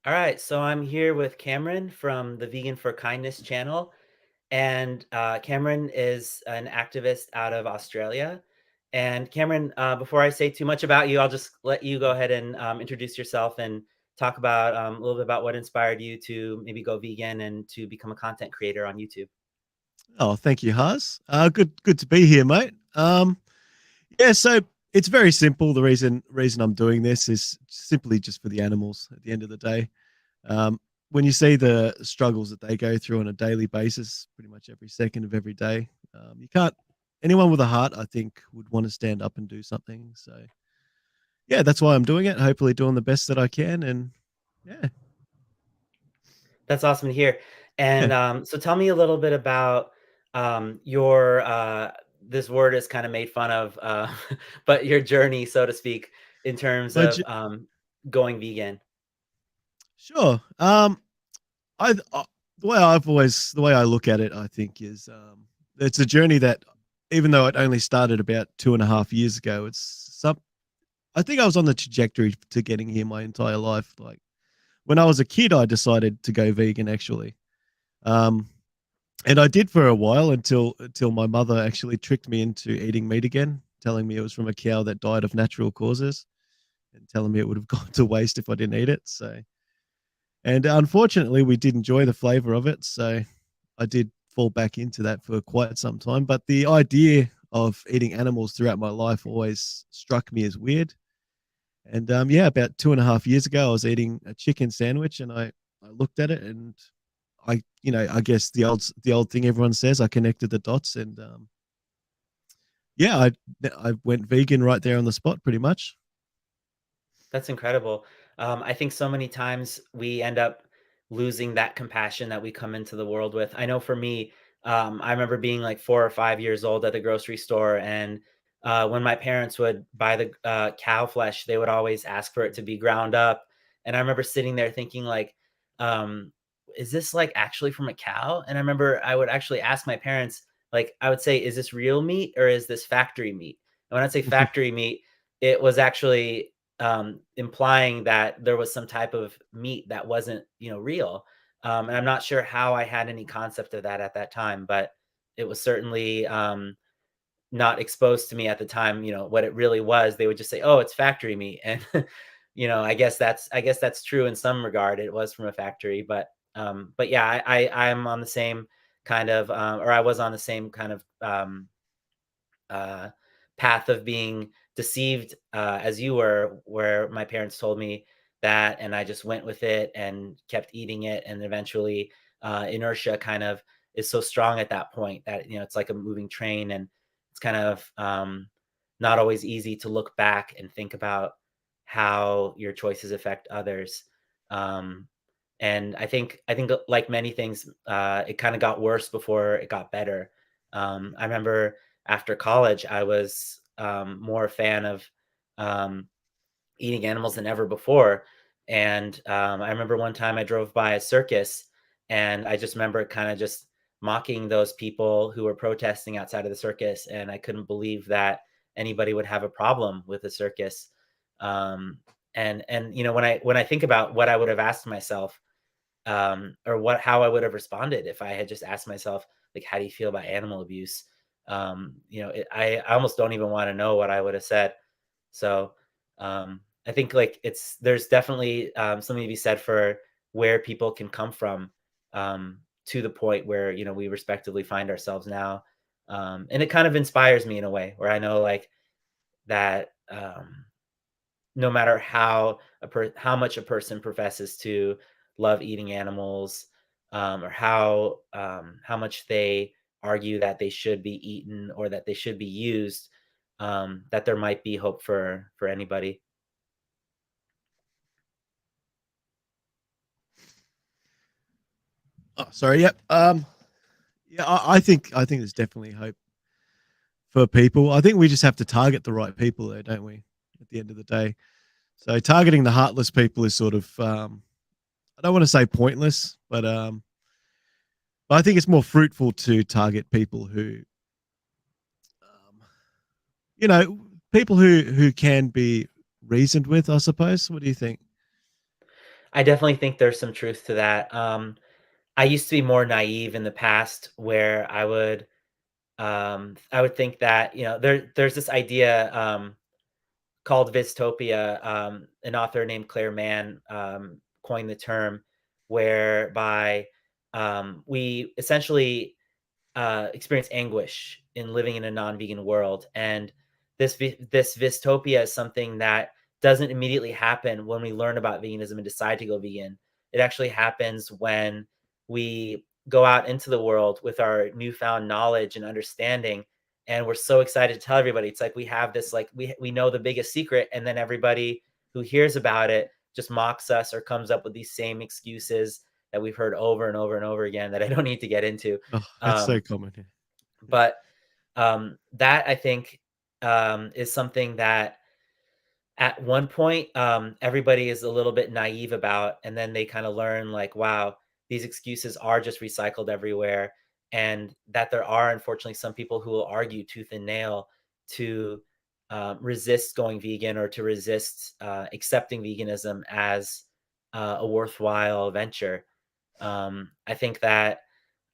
All right, so I'm here with Cameron from the Vegan for Kindness channel, and Cameron is an activist out of Australia. And Cameron, before I say too much about you, I'll just let you go ahead and introduce yourself and talk about a little bit about what inspired you to maybe go vegan and to become a content creator on YouTube. Oh, thank you, Haas. Good to be here, mate. Yeah, so it's very simple. The reason I'm doing this is simply just for the animals. At the end of the day, um, when you see the struggles that they go through on a daily basis, pretty much every second of every day, you can't. Anyone with a heart, I think, would want to stand up and do something. So, yeah, that's why I'm doing it. Hopefully, doing the best that I can, and yeah, That's awesome to hear. yeah. And so tell me a little bit about your this word is kind of made fun of, but your journey, so to speak, in terms My of going vegan. sure. The way I look at it, I think is it's a journey that even though it only started about 2.5 years ago, it's some. I think I was on the trajectory to getting here my entire life. Like when I was a kid, I decided to go vegan actually, um, and I did for a while until my mother actually tricked me into eating meat again, telling me it was from a cow that died of natural causes, and telling me it would have gone to waste if I didn't eat it. So and unfortunately, we did enjoy the flavor of it. So I did fall back into that for quite some time. But the idea of eating animals throughout my life always struck me as weird. And yeah, about 2.5 years ago, I was eating a chicken sandwich and I looked at it and I guess the old thing everyone says, I connected the dots and yeah, I went vegan right there on the spot pretty much. That's incredible. I think so many times we end up losing that compassion that we come into the world with. I know for me, I remember being like 4 or 5 years old at the grocery store, and when my parents would buy the cow flesh, they would always ask for it to be ground up. And I remember sitting there thinking, like, um, is this like actually from a cow? And I remember I would actually ask my parents, like, I would say, is this real meat or is this factory meat? And when I say factory meat, it was actually implying that there was some type of meat that wasn't, real. And I'm not sure how I had any concept of that at that time, but it was certainly not exposed to me at the time. What it really was. They would just say, "Oh, it's factory meat," and I guess that's true in some regard. It was from a factory, but yeah, I'm on the same kind of, or I was on the same kind of uh, path of being deceived as you were, where my parents told me that, and I just went with it and kept eating it, and eventually, inertia kind of is so strong at that point that it's like a moving train, and it's kind of not always easy to look back and think about how your choices affect others. Um, and I think like many things, it kind of got worse before it got better. I remember after college, I was more a fan of um, eating animals than ever before. And I remember one time I drove by a circus, and I just remember kind of just mocking those people who were protesting outside of the circus. And I couldn't believe that anybody would have a problem with a circus. Um, and when I think about what I would have asked myself, or how I would have responded if I had just asked myself, like, how do you feel about animal abuse? I almost don't even want to know what I would have said. So I think like there's definitely something to be said for where people can come from, to the point where we respectively find ourselves now, and it kind of inspires me in a way where I know like that. No matter how much a person professes to love eating animals, or how much they argue that they should be eaten or that they should be used, that there might be hope for anybody. Oh, sorry. Yep. Yeah, I think there's definitely hope for people. I think we just have to target the right people, though, don't we? At the end of the day, so targeting the heartless people is sort of I don't want to say pointless, but I think it's more fruitful to target people who, um, you know, people who can be reasoned with. I suppose. What do you think? I definitely think there's some truth to that. I used to be more naive in the past where I would think that, there's this idea called Vistopia. An author named Claire Mann coined the term whereby we essentially experience anguish in living in a non-vegan world, and this vistopia is something that doesn't immediately happen when we learn about veganism and decide to go vegan. It actually happens when we go out into the world with our newfound knowledge and understanding, and we're so excited to tell everybody. It's like we have this, like, we know the biggest secret, and then everybody who hears about it just mocks us or comes up with these same excuses that we've heard over and over and over again that I don't need to get into. Oh, that's so um, common. Yeah. but that, I think, is something that at one point everybody is a little bit naive about, and then they kind of learn, like, wow, these excuses are just recycled everywhere, and that there are unfortunately some people who will argue tooth and nail to resist going vegan, or to resist accepting veganism as a worthwhile venture. I think that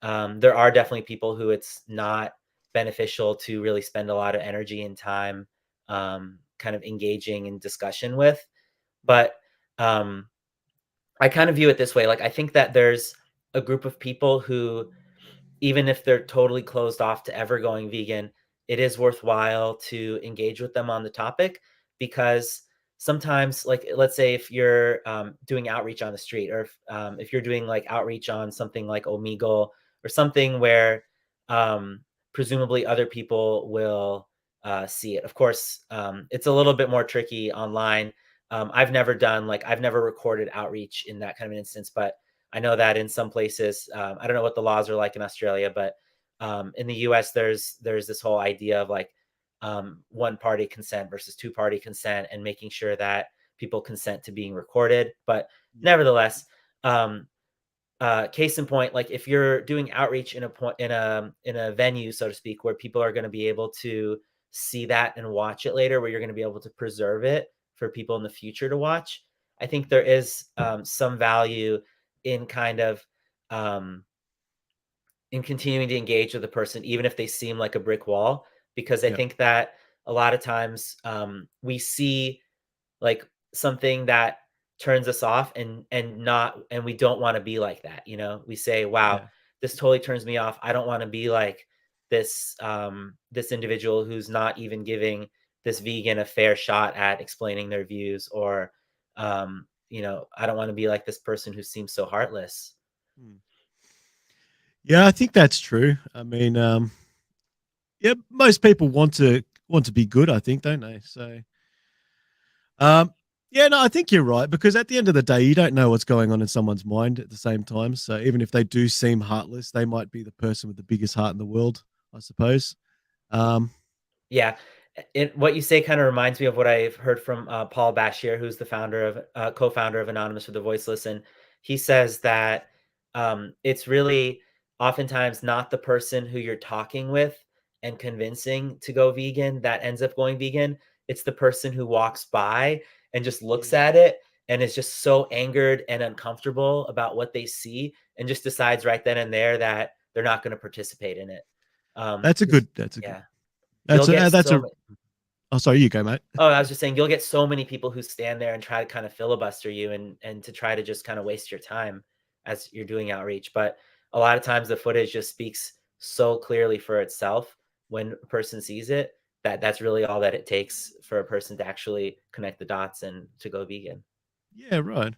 there are definitely people who it's not beneficial to really spend a lot of energy and time kind of engaging in discussion with. Mm. But um, I kind of view it this way. Like, I think that there's a group of people who, even if they're totally closed off to ever going vegan, it is worthwhile to engage with them on the topic, because sometimes, like, let's say if you're doing outreach on the street, or if you're doing like outreach on something like Omegle, or something where presumably other people will see it. Of course, it's a little bit more tricky online. I've never recorded outreach in that kind of an instance, but I know that in some places, I don't know what the laws are like in Australia, but in the U.S., there's this whole idea of, like, one party consent versus two party consent, and making sure that people consent to being recorded. But Yeah. nevertheless, um, case in point, like, if you're doing outreach in a venue, so to speak, where people are going to be able to see that and watch it later, where you're going to be able to preserve it for people in the future to watch, I think there is some value in kind of um, in continuing to engage with the person, even if they seem like a brick wall, because I Yeah. think that a lot of times we see, like, something that turns us off, and we don't want to be like that. We say, wow, Yeah. this totally turns me off. I don't want to be like this individual who's not even giving this vegan a fair shot at explaining their views, or I don't want to be like this person who seems so heartless. Mm. Yeah, I think that's true. I mean, yeah, most people want to be good, I think, don't they? So, um, yeah, no, I think you're right, because at the end of the day, you don't know what's going on in someone's mind at the same time. So even if they do seem heartless, they might be the person with the biggest heart in the world, I suppose. Um, Yeah. What you say kind of reminds me of what I've heard from Paul Bashir, who's the co-founder of Anonymous for the Voiceless, and he says that it's really oftentimes not the person who you're talking with and convincing to go vegan that ends up going vegan. It's the person who walks by and just looks yeah, at it and is just so angered and uncomfortable about what they see, and just decides right then and there that they're not going to participate in it. that's a Because, good. That's a good. yeah. You'll get That's so a. many. Oh, sorry, you go, mate. Oh, I was just saying, you'll get so many people who stand there and try to kind of filibuster you, and to try to just kind of waste your time as you're doing outreach. But a lot of times the footage just speaks so clearly for itself when a person sees it, that that's really all that it takes for a person to actually connect the dots and to go vegan. Yeah, right.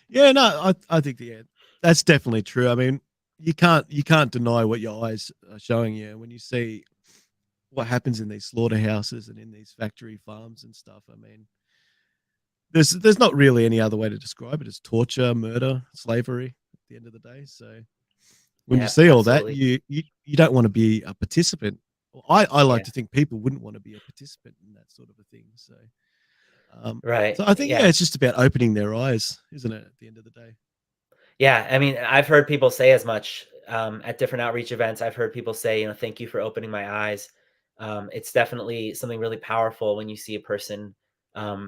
Yeah, no, I think yeah, that's definitely true. I mean, you can't deny what your eyes are showing you when you see what happens in these slaughterhouses and in these factory farms and stuff. I mean, there's not really any other way to describe it. It's torture, murder, slavery at the end of the day. So when you Yeah, see all that, absolutely. you don't want to be a participant. Well, I like Yeah. to think people wouldn't want to be a participant in that sort of a thing. Um, Right. so I think yeah, Yeah. it's just about opening their eyes, isn't it? At the end of the day. Yeah, I mean, I've heard people say as much at different outreach events. I've heard people say, thank you for opening my eyes. It's definitely something really powerful when you see a person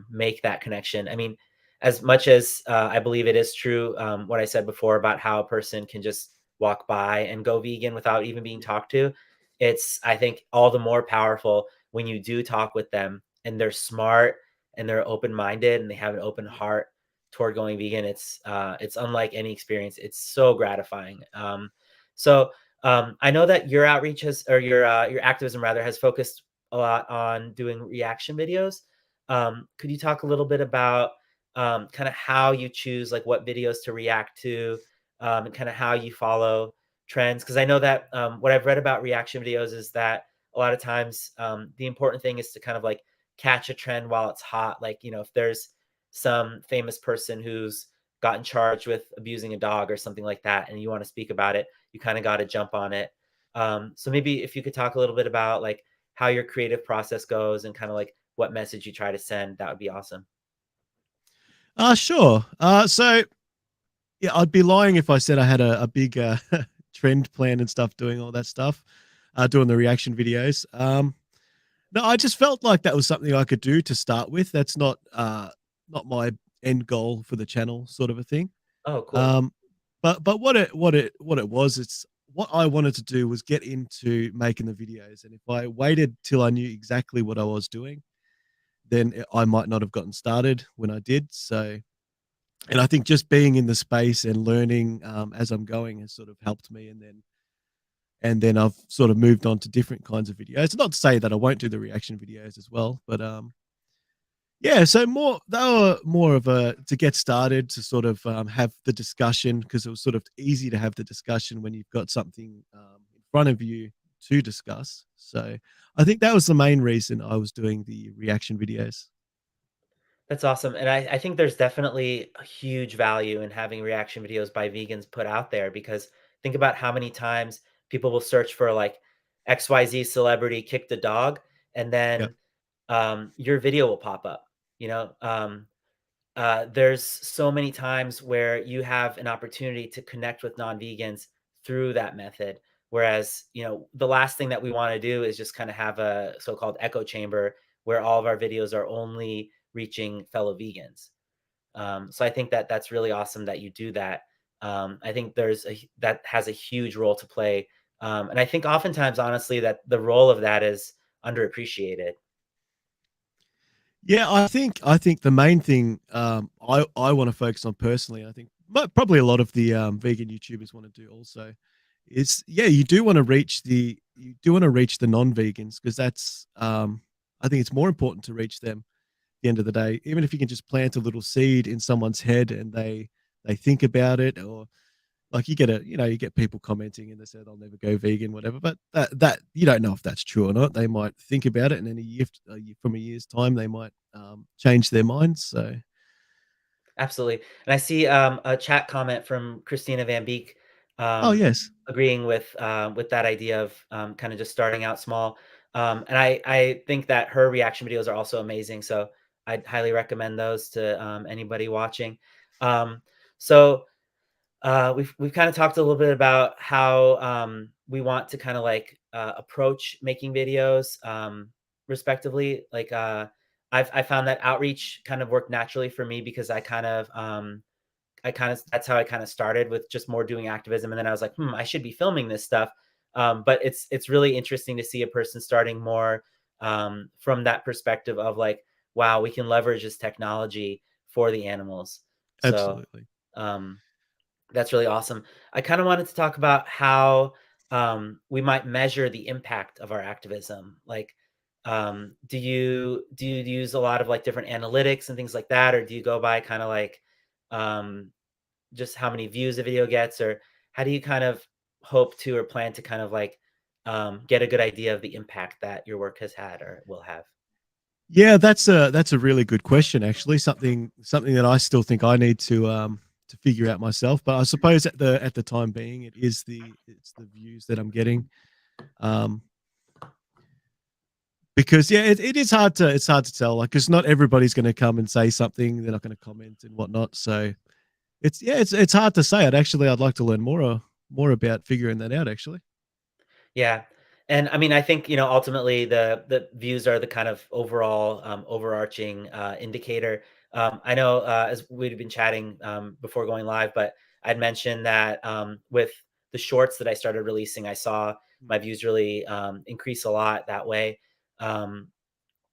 make that connection. I mean, as much as I believe it is true, what I said before about how a person can just walk by and go vegan without even being talked to, it's, I think, all the more powerful when you do talk with them and they're smart and they're open minded and they have an open Yeah. heart toward going vegan. It's unlike any experience. It's so gratifying. So I know that your outreach has, or your activism rather, has focused a lot on doing reaction videos. Could you talk a little bit about kind of how you choose like what videos to react to, and kind of how you follow trends? Because I know that what I've read about reaction videos is that a lot of times the important thing is to kind of like catch a trend while it's hot. Like, you know, if there's some famous person who's gotten charged with abusing a dog or something like that, and you want to speak about it, you kind of got to jump on it. So maybe if you could talk a little bit about like how your creative process goes and kind of like what message you try to send, that would be awesome. Sure. So yeah, I'd be lying if I said I had a big trend plan and stuff doing all that stuff, doing the reaction videos. No, I just felt like that was something I could do to start with. That's not my end goal for the channel, sort of a thing. Oh, cool. Um, but what it was, it's what I wanted to do was get into making the videos, and if I waited till I knew exactly what I was doing, then I might not have gotten started when I did. So, and I think just being in the space and learning as I'm going has sort of helped me, and then I've sort of moved on to different kinds of videos. Not to say that I won't do the reaction videos as well, but yeah, so more they were more of a to get started to sort of have the discussion because it was sort of easy to have the discussion when you've got something in front of you to discuss. So I think that was the main reason I was doing the reaction videos. That's awesome. And I think there's definitely a huge value in having reaction videos by vegans put out there, because think about how many times people will search for like XYZ celebrity kicked a dog, and Yeah, then your video will pop up. You know, there's so many times where you have an opportunity to connect with non-vegans through that method. Whereas, you know, the last thing that we want to do is just kind of have a so-called echo chamber where all of our videos are only reaching fellow vegans. So I think that that's really awesome that you do that. I think that has a huge role to play. And I think oftentimes, honestly, that the role of that is underappreciated. yeah. I think the main thing I want to focus on personally, I think probably a lot of the vegan YouTubers want to do also, is yeah, you do want to reach the non-vegans because that's I think it's more important to reach them the end of the day, even if you can just plant a little seed in someone's head and they think about it, or like you get people commenting and they say they'll never go vegan, whatever. But that you don't know if that's true or not. They might think about it, and then from a year's time, they might change their minds. So, Absolutely. And I see a chat comment from Christina Van Beek, oh um, yes, agreeing with that idea of kind of just starting out small. And I think that her reaction videos are also amazing. So I'd highly recommend those to anybody watching. Um, so we've kind of talked a little bit about how we want to kind of like approach making videos, respectively. Like I found that outreach kind of worked naturally for me because I kind of that's how I kind of started with just more doing activism, and then I was like, I should be filming this stuff. But it's really interesting to see a person starting more from that perspective of like, wow, we can leverage this technology for the animals. So absolutely. um, that's really awesome. I kind of wanted to talk about how we might measure the impact of our activism. Like, do you use a lot of like different analytics and things like that, or do you go by kind of like um, just how many views a video gets, or how do you kind of hope to or plan to kind of like get a good idea of the impact that your work has had or will have? Yeah, that's a really good question. Actually, something that I still think I need to figure out myself. But I suppose at the time being, it's the views that I'm getting. Um, Because yeah, it is hard to it's hard to tell, like, because not everybody's gonna come and say something, they're not gonna comment and whatnot, so it's hard to say. I'd like to learn more about figuring that out, actually. Yeah. And I mean, I think, you know, ultimately the views are the kind of overall overarching indicator. I know as we'd been chatting before going live, but I'd mentioned that with the shorts that I started releasing, I saw my views really increase a lot that way. Um,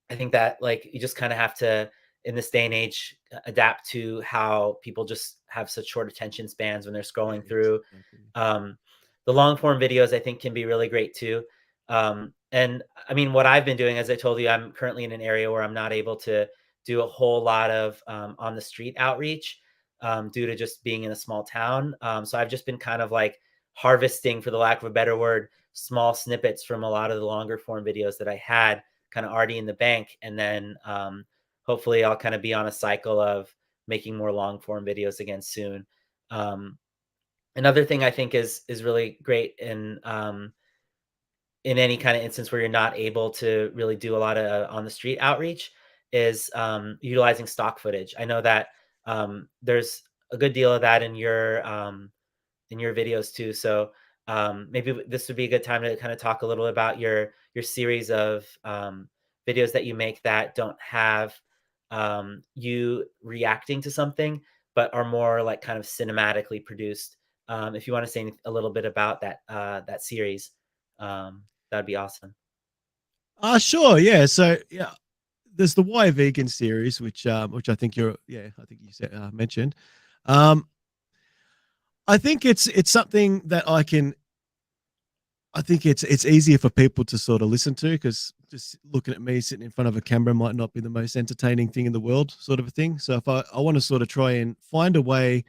I think that like you just kind of have to, in this day and age, adapt to how people just have such short attention spans when they're Yeah, scrolling through. exactly. Um, the long form videos I think can be really great too. And I mean, what I've been doing, as I told you, I'm currently in an area where I'm not able to do a whole lot of on the street outreach due to just being in a small town. So I've just been kind of like harvesting, for the lack of a better word, small snippets from a lot of the longer form videos that I had kind of already in the bank. And then hopefully I'll kind of be on a cycle of making more long form videos again soon. Um, Another thing I think is really great in any kind of instance where you're not able to really do a lot of on the street outreach is utilizing stock footage. I know that there's a good deal of that in your videos too. So maybe this would be a good time to kind of talk a little about your series of videos that you make that don't have you reacting to something, but are more like kind of cinematically produced. If you want to say a little bit about that series, that'd be awesome. Sure. Yeah. So yeah, there's the Why Vegan series, which I think I think you said mentioned. Um, I think it's something that I think it's easier for people to sort of listen to because just looking at me sitting in front of a camera might not be the most entertaining thing in the world, sort of a thing. So if I want to sort of try and find a way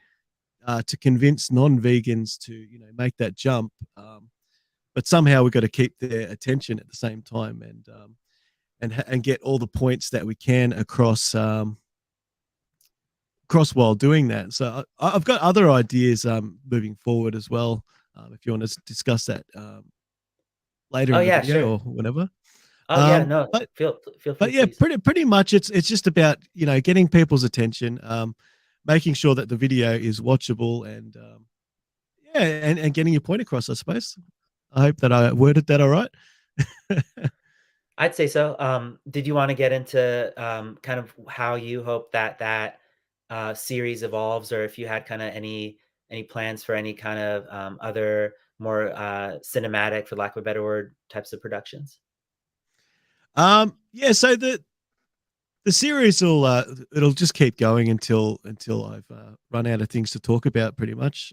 to convince non-vegans to make that jump, but somehow we've got to keep their attention at the same time and get all the points that we can across across while doing that. So I've got other ideas moving forward as well. If you want to discuss that later Oh in the yeah, video sure. or whatever. Oh yeah, Um, no, but feel free, but yeah, please. pretty much it's just about getting people's attention, making sure that the video is watchable, and yeah, and getting your point across. I suppose. I hope that I worded that all right. I'd say so. Did you want to get into kind of how you hope that series evolves, or if you had kind of any plans for any kind of other more cinematic, for lack of a better word, types of productions? Yeah, so the series will it'll just keep going until I've run out of things to talk about, pretty much,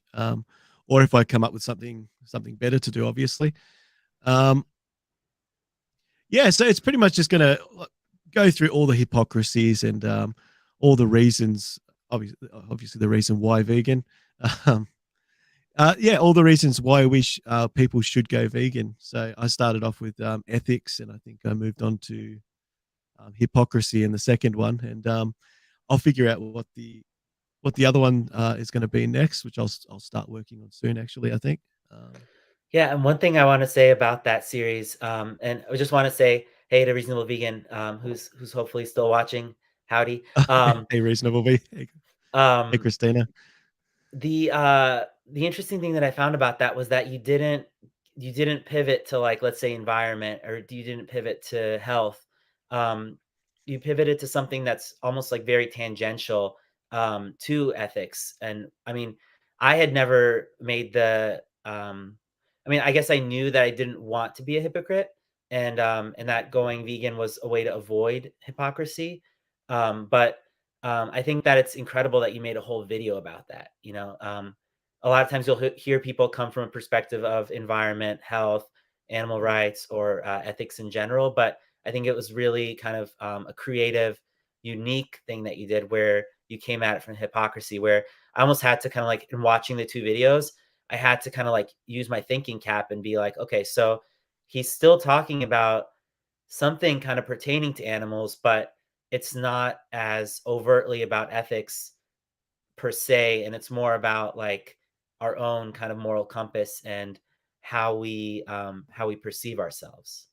or if I come up with something better to do, obviously. Um, yeah, so it's pretty much just gonna go through all the hypocrisies and all the reasons. Obviously, the reason why vegan. Um, yeah, all the reasons why people should go vegan. So I started off with ethics, and I think I moved on to hypocrisy in the second one, and I'll figure out what the other one is going to be next, which I'll start working on soon. Actually, I think. Yeah, and one thing I want to say about that series, and I just want to say, hey, to Reasonable Vegan, who's hopefully still watching, howdy. Hey, reasonable me. Hey, Um, Christina. the interesting thing that I found about that was that you didn't pivot to, like, let's say, environment, or you didn't pivot to health. Um, you pivoted to something that's almost like very tangential to ethics. And I mean, I had never made the I mean, I guess I knew that I didn't want to be a hypocrite, and that going vegan was a way to avoid hypocrisy. But I think that it's incredible that you made a whole video about that. A lot of times you'll hear people come from a perspective of environment, health, animal rights, or ethics in general. But I think it was really kind of a creative, unique thing that you did, where you came at it from hypocrisy. Where I almost had to kind of like, in watching the two videos, I had to kind of like use my thinking cap and be like, okay, so he's still talking about something kind of pertaining to animals, but it's not as overtly about ethics per se, and it's more about like our own kind of moral compass and how we perceive ourselves.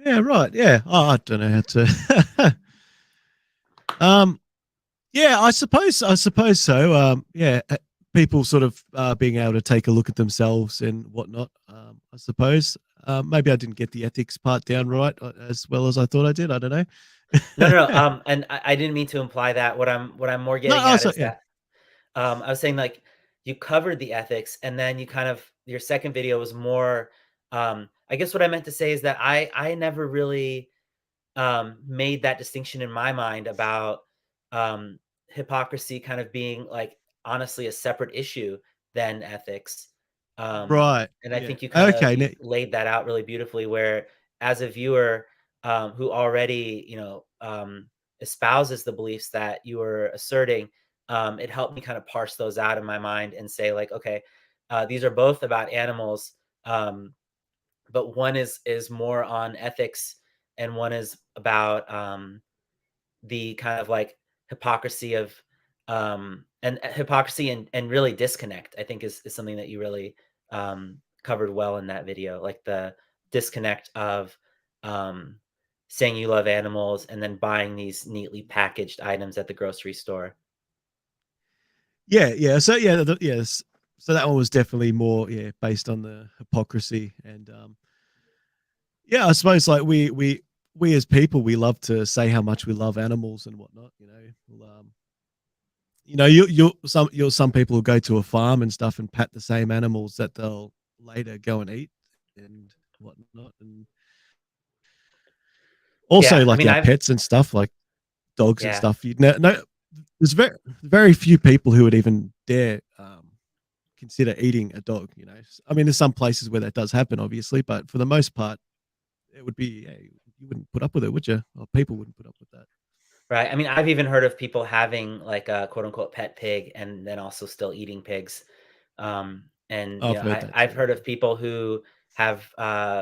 Yeah, right. Yeah. Oh, I don't know how to. um, yeah, I suppose so. Yeah, people sort of being able to take a look at themselves and whatnot. I suppose. Maybe I didn't get the ethics part down right as well as I thought I did. I don't know. No, no, no. And I didn't mean to imply that. What I'm more No, getting oh, at so is yeah, that I was saying like you covered the ethics, and then you kind of your second video was more. I guess what I meant to say is that I never really made that distinction in my mind about um, hypocrisy kind of being like honestly a separate issue than ethics. right, And I yeah, think okay, you laid that out really beautifully. Where as a viewer who already espouses the beliefs that you were asserting, it helped me kind of parse those out in my mind and say like, okay, these are both about animals. Um, but one is more on ethics and one is about the kind of like hypocrisy of and hypocrisy and really disconnect, I think is something that you really covered well in that video, like the disconnect of um saying you love animals and then buying these neatly packaged items at the grocery store. yeah, yeah. So yeah, yes. So that one was definitely more, yeah, based on the hypocrisy and yeah, I suppose like we as people we love to say how much we love animals and whatnot. Some people will go to a farm and stuff and pat the same animals that they'll later go and eat and whatnot, and also Yeah, I like mean, our I've pets and stuff like dogs and yeah. stuff. You know, no, there's very few people who would even dare consider eating a dog. I mean, there's some places where that does happen, obviously, but for the most part, it would be, yeah, you wouldn't put up with it, would you? Or people wouldn't put up with that. Right. I mean, I've even heard of people having like a quote unquote pet pig and then also still eating pigs. And I've heard that I've too. heard Yeah, of people who have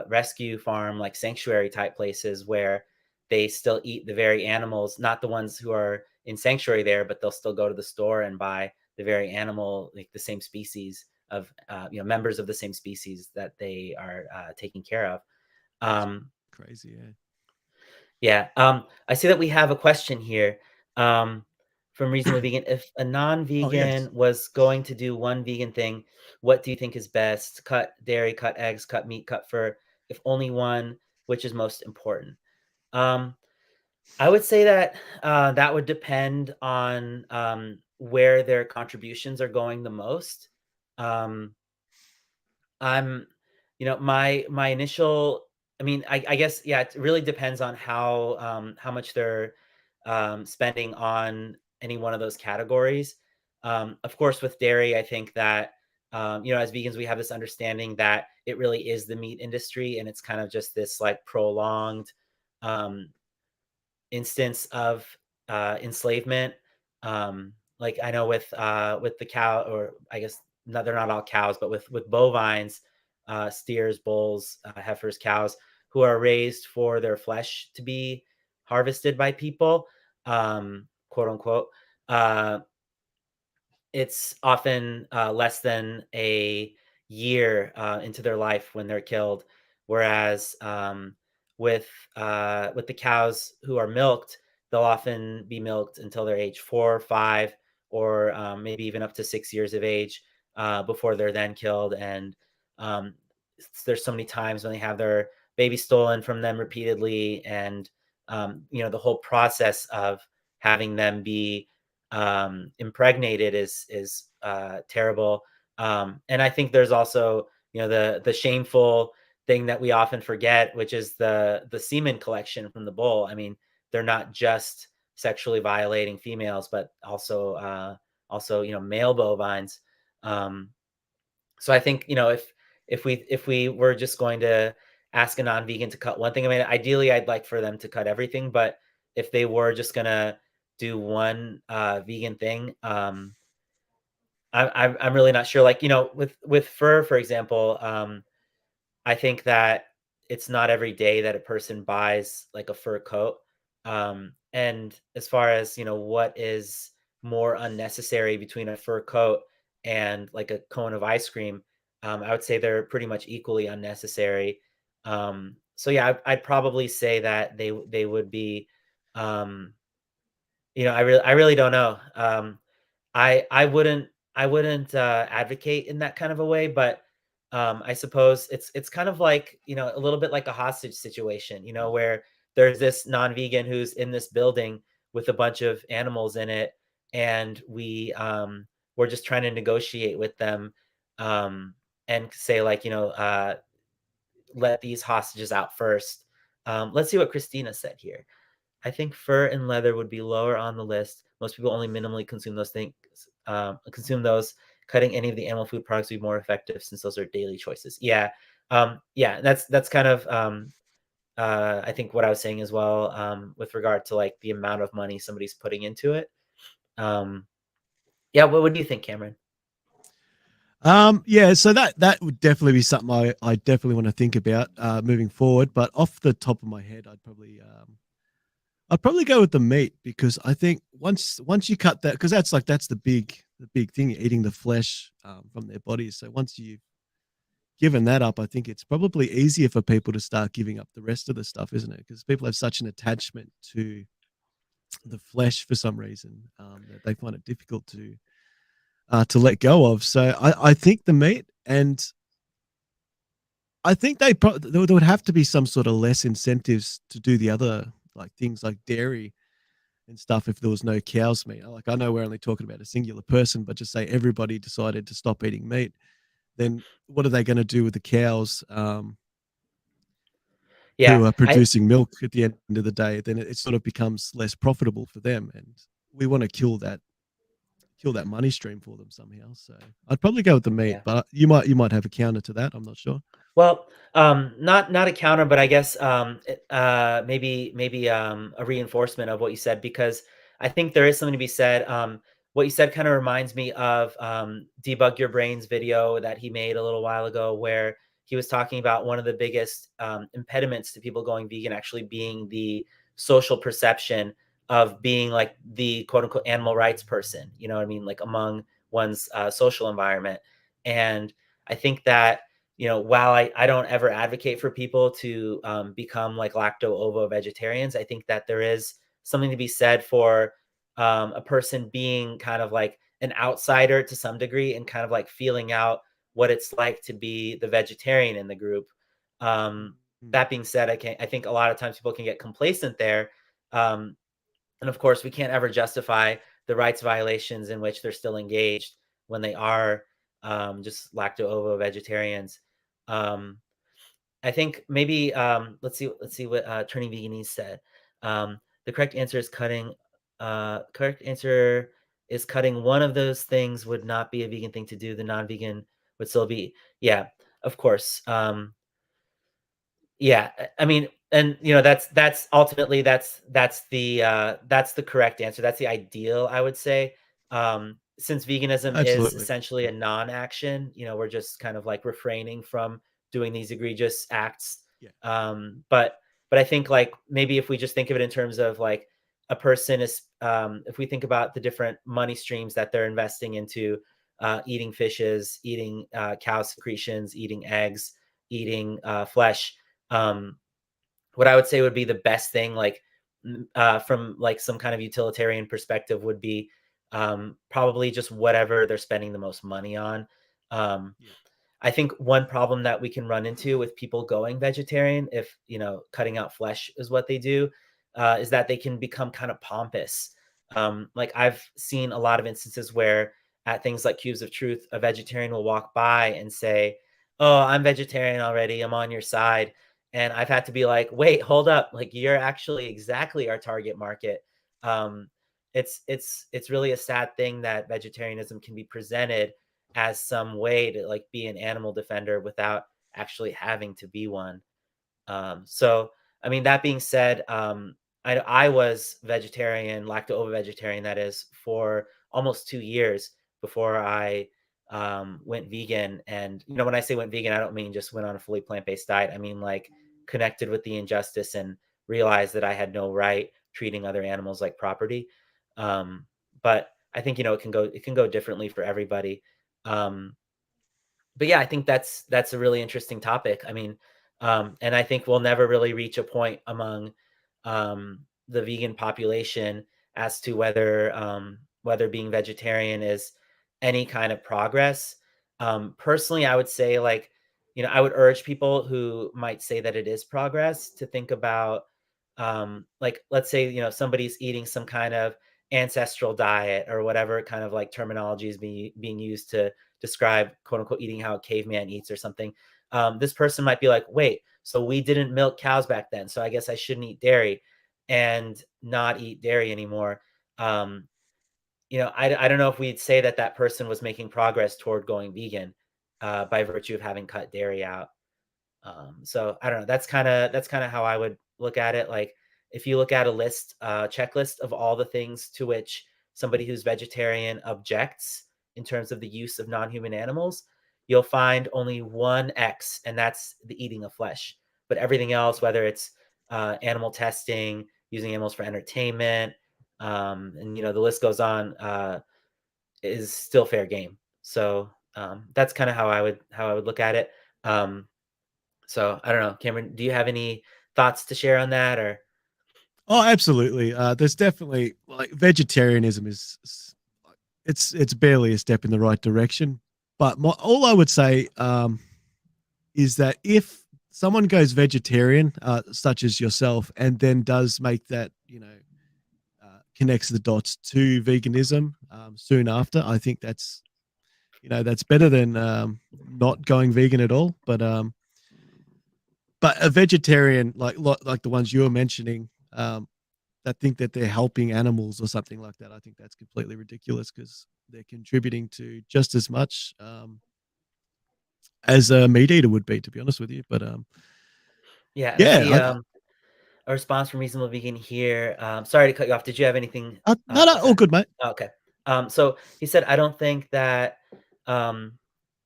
rescue farm like sanctuary type places where they still eat the very animals, not the ones who are in sanctuary there, but they'll still go to the store and buy the very animal, like the same species of members of the same species that they are taking care of. that's Um, crazy. Yeah. yeah. I see that we have a question here from Reasonably Vegan. If a Oh yes. non-vegan was going to do one vegan thing, what do you think is best? Cut dairy, cut eggs, cut meat, cut fur. If only one, which is most important? Um, I would say that that would depend on where their contributions are going the most. Um, I'm my initial I mean, I guess, yeah, it really depends on how much they're, spending on any one of those categories. Of course, with dairy, I think that, as vegans, we have this understanding that it really is the meat industry, and it's kind of just this, like, prolonged, um, instance of enslavement. Like I know with the cow, or I guess not, they're not all cows, but with bovines, steers, bulls, heifers, cows, who are raised for their flesh to be harvested by people, quote unquote. Uh, it's often less than a year into their life when they're killed, whereas with the cows who are milked, they'll often be milked until they're age 4 or 5, or maybe even up to 6 years of age before they're then killed. And um, there's so many times when they have their baby stolen from them repeatedly, and the whole process of having them be impregnated is terrible. And I think there's also the shameful thing that we often forget, which is the semen collection from the bull. I mean, they're not just sexually violating females, but also male bovines. Um, so I think if we were just going to ask a non-vegan to cut one thing, I mean, ideally, I'd like for them to cut everything, but if they were just gonna do one vegan thing, I'm really not sure. Like with fur, for example, I think that it's not every day that a person buys like a fur coat. And as far as, what is more unnecessary between a fur coat and like a cone of ice cream, I would say they're pretty much equally unnecessary. So yeah, I'd probably say that they would be, um, I really don't know. I wouldn't advocate in that kind of a way, but I suppose it's kind of like, a little bit like a hostage situation, where there's this non-vegan who's in this building with a bunch of animals in it, and we're just trying to negotiate with them, and say like, let these hostages out first. Let's see what Christina said here. I think fur and leather would be lower on the list. Most people only minimally consume those things. Consume those. Cutting any of the animal food products would be more effective since those are daily choices. Yeah, yeah. That's kind of I think what I was saying as well, with regard to like the amount of money somebody's putting into it. Um, yeah. What do you think, Cameron? Yeah, so that would definitely be something I definitely want to think about moving forward. But off the top of my head, I'd probably go with the meat because I think once you cut that, because that's the big thing, eating the flesh from their bodies. So once you've given that up, I think it's probably easier for people to start giving up the rest of the stuff, isn't it? Because people have such an attachment to the flesh for some reason that they find it difficult to let go of. So I think the meat, and I think there would have to be some sort of less incentives to do the other like things like dairy and stuff if there was no cow's meat. Like I know we're only talking about a singular person, but just say everybody decided to stop eating meat, then what are they going to do with the cows Yeah, who are I producing milk at the end of the day? Then it sort of becomes less profitable for them, and we want to kill that money stream for them somehow. So I'd probably go with the meat, yeah. but you might have a counter to that. I'm not sure. Well, not a counter, but I guess maybe a reinforcement of what you said, because I think there is something to be said. What you said kind of reminds me of Debug Your Brain's video that he made a little while ago, where he was talking about one of the biggest impediments to people going vegan actually being the social perception of being like the quote unquote animal rights person. You know what I mean? Like among one's social environment. And I think that while I don't ever advocate for people to become like lacto-ovo vegetarians, I think that there is something to be said for a person being kind of like an outsider to some degree and kind of like feeling out what it's like to be the vegetarian in the group. Um, Mm. that being said, I think a lot of times people can get complacent there. Um, and of course, we can't ever justify the rights violations in which they're still engaged when they are just lacto-ovo vegetarians. Um, I think maybe let's see what Turning Veganese said. The correct answer is cutting. Correct answer is cutting one of those things would not be a vegan thing to do. The non-vegan would still be. Yeah, of course. Yeah, I mean, and that's ultimately that's the correct answer. That's the ideal, I would say. Since veganism is Absolutely. essentially a non-action, we're just kind of like refraining from doing these egregious acts. Yeah. But I think like maybe if we just think of it in terms of like a person is if we think about the different money streams that they're investing into, eating fishes, eating cow secretions, eating eggs, eating flesh, um, what I would say would be the best thing, like from like some kind of utilitarian perspective, would be probably just whatever they're spending the most money on. Um, Yeah. I think one problem that we can run into with people going vegetarian, if cutting out flesh is what they do, is that they can become kind of pompous. Like I've seen a lot of instances where at things like Cubes of Truth, a vegetarian will walk by and say, "Oh, I'm vegetarian already. I'm on your side." And I've had to be like, "Wait, hold up! Like you're actually exactly our target market." Um, it's really a sad thing that vegetarianism can be presented as some way to like be an animal defender without actually having to be one. So I mean, that being said, I was vegetarian, lacto-ovo vegetarian, that is, for almost 2 years before I went vegan. And when I say went vegan, I don't mean just went on a fully plant-based diet. I mean like connected with the injustice and realized that I had no right treating other animals like property. But I think it can go differently for everybody. Um, but yeah, I think that's a really interesting topic. I mean, and I think we'll never really reach a point among the vegan population as to whether being vegetarian is any kind of progress. Personally, I would say like I would urge people who might say that it is progress to think about, like, let's say, somebody's eating some kind of ancestral diet or whatever kind of like terminology is being used to describe quote unquote eating how a caveman eats or something. This person might be like, wait, so we didn't milk cows back then, so I guess I shouldn't eat dairy and not eat dairy anymore. Um, I don't know if we'd say that that person was making progress toward going vegan by virtue of having cut dairy out. So I don't know. That's kind of how I would look at it. Like if you look at a checklist of all the things to which somebody who's vegetarian objects in terms of the use of non-human animals, you'll find only one X, and that's the eating of flesh. But everything else, whether it's animal testing, using animals for entertainment, and the list goes on, is still fair game. So that's kind of how I would look at it. Um, so I don't know, Cameron, do you have any thoughts to share on that or? Oh, absolutely. There's definitely like vegetarianism it's barely a step in the right direction. But all I would say is that if someone goes vegetarian, such as yourself, and then does make that, connects the dots to veganism soon after, I think that's better than not going vegan at all. But a vegetarian like the ones you were mentioning, that think that they're helping animals or something like that, I think that's completely ridiculous because they're contributing to just as much as a meat eater would be, to be honest with you. But Yeah, and I yeah, see a response from Reasonable Vegan here. Sorry to cut you off. Did you have anything no, no, else all to? good, mate. Oh, okay. So he said, I don't think that um,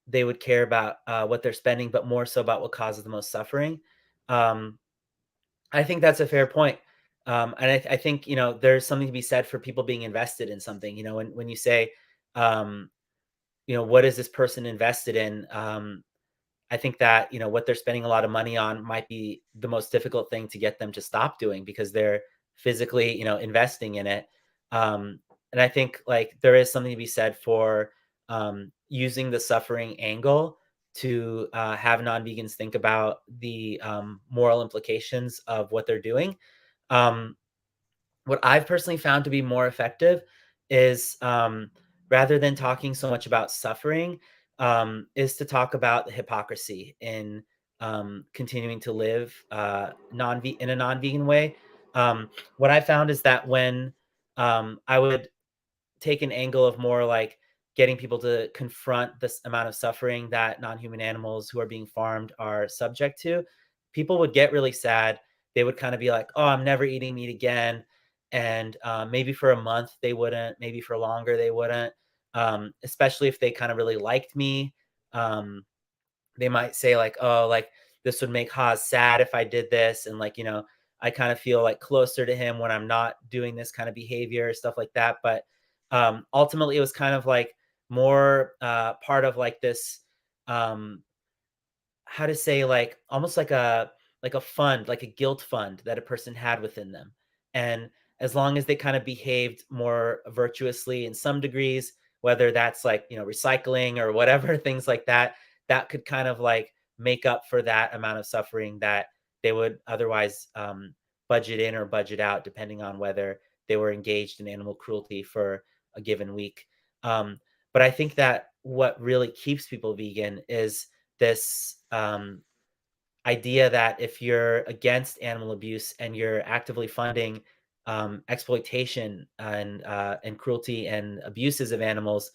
they would care about what they're spending, but more so about what causes the most suffering. Um, I think that's a fair point. And I think, there's something to be said for people being invested in something. When you say, um, what is this person invested in? I think that, what they're spending a lot of money on might be the most difficult thing to get them to stop doing because they're physically, investing in it. And I think like there is something to be said for using the suffering angle to have non-vegans think about the moral implications of what they're doing. Um, what I've personally found to be more effective is rather than talking so much about suffering, is to talk about the hypocrisy in continuing to live in a non-vegan way. What I found is that when I would take an angle of more like getting people to confront this amount of suffering that non-human animals who are being farmed are subject to, people would get really sad. They would kind of be like, "Oh, I'm never eating meat again," and maybe for a month they wouldn't. Maybe for longer they wouldn't. Especially if they kind of really liked me. Um, they might say like, "Oh, like this would make Haas sad if I did this," and like I kind of feel like closer to him when I'm not doing this kind of behavior, stuff like that. But ultimately, it was kind of like more part of like this um, how to say, like almost like a fund, like a guilt fund that a person had within them. And as long as they kind of behaved more virtuously in some degrees, whether that's like, recycling or whatever, things like that, that could kind of like make up for that amount of suffering that they would otherwise budget in or budget out, depending on whether they were engaged in animal cruelty for a given week. Um, but I think that what really keeps people vegan is this idea that if you're against animal abuse and you're actively funding exploitation and cruelty and abuses of animals,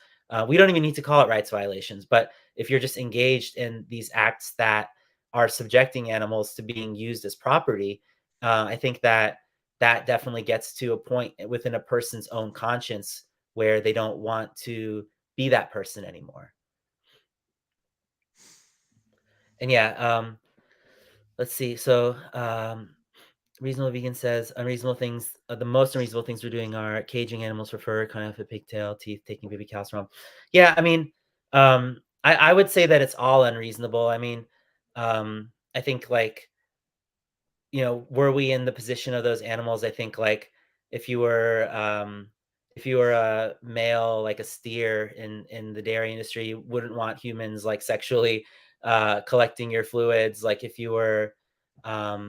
we don't even need to call it rights violations. But if you're just engaged in these acts that are subjecting animals to being used as property, I think that that definitely gets to a point within a person's own conscience where they don't want to be that person anymore. And yeah, let's see. So, Reasonable Vegan says unreasonable things. The most unreasonable things we're doing are caging animals for fur, cutting off a pigtail, teeth, taking baby cows from 'em. Yeah, I mean, I would say that it's all unreasonable. I mean, I think like were we in the position of those animals, I think like if you were if you were a male like a steer in the dairy industry, you wouldn't want humans like sexually collecting your fluids, like if you were a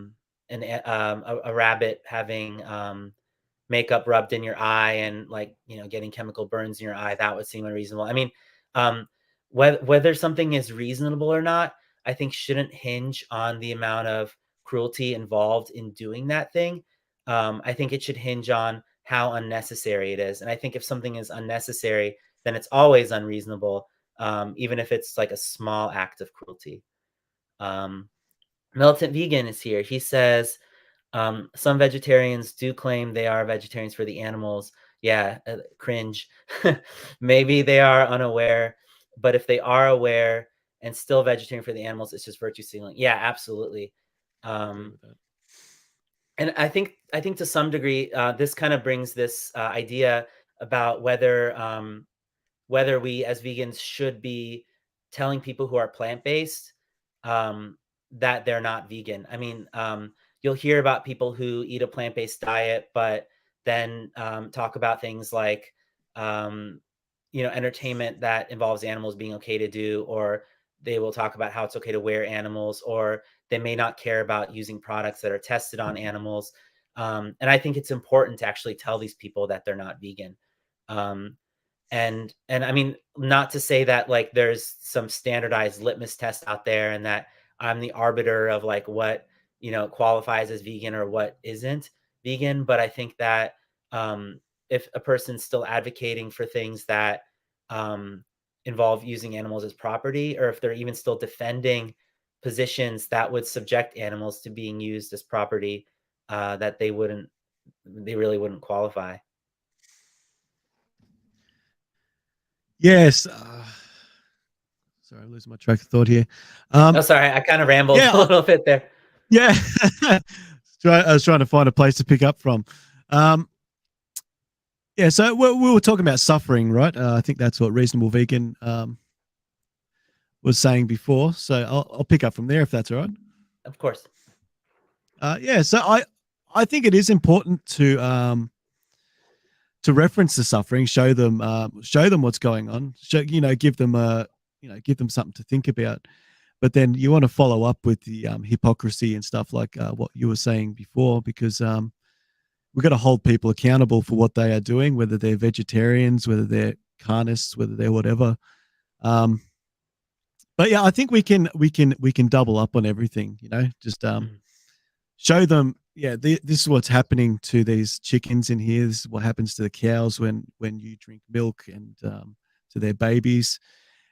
rabbit having makeup rubbed in your eye and like, getting chemical burns in your eye, that would seem unreasonable. I mean, um, whether something is reasonable or not, I think shouldn't hinge on the amount of cruelty involved in doing that thing. I think it should hinge on how unnecessary it is. And I think if something is unnecessary, then it's always unreasonable, even if it's like a small act of cruelty. Um, Militant Vegan is here. He says, some vegetarians do claim they are vegetarians for the animals. Yeah, cringe. Maybe they are unaware, but if they are aware and still vegetarian for the animals, it's just virtue signaling. Yeah, absolutely. I agree Um, with that. and I think to some degree, this kind of brings this idea about whether we as vegans should be telling people who are plant-based um, that they're not vegan. I mean, you'll hear about people who eat a plant-based diet, but then talk about things like, um, entertainment that involves animals being okay to do, or they will talk about how it's okay to wear animals, or they may not care about using products that are tested on animals. And I think it's important to actually tell these people that they're not vegan. Um, and I mean, not to say that like there's some standardized litmus test out there and that I'm the arbiter of like what, qualifies as vegan or what isn't vegan, but I think that if a person's still advocating for things that um, involve using animals as property, or if they're even still defending positions that would subject animals to being used as property, that they really wouldn't qualify. Yes. Sorry, I'm losing my track of thought here. Oh, Um, sorry, I kind of rambled yeah, a little bit there. yeah. I was trying to find a place to pick up from. Um, yeah, so we were talking about suffering, right? I think that's what Reasonable Vegan was saying before. So I'll pick up from there if that's all right. Of course. Yeah, so I think it is important to reference the suffering, show them what's going on, give them give them something to think about. But then you want to follow up with the hypocrisy and stuff like what you were saying before, because we've got to hold people accountable for what they are doing, whether they're vegetarians, whether they're carnists, whether they're whatever. Um, but yeah, I think we can double up on everything. Just Mhm. show them, yeah, this is what's happening to these chickens in here. This is what happens to the cows when you drink milk, and to their babies.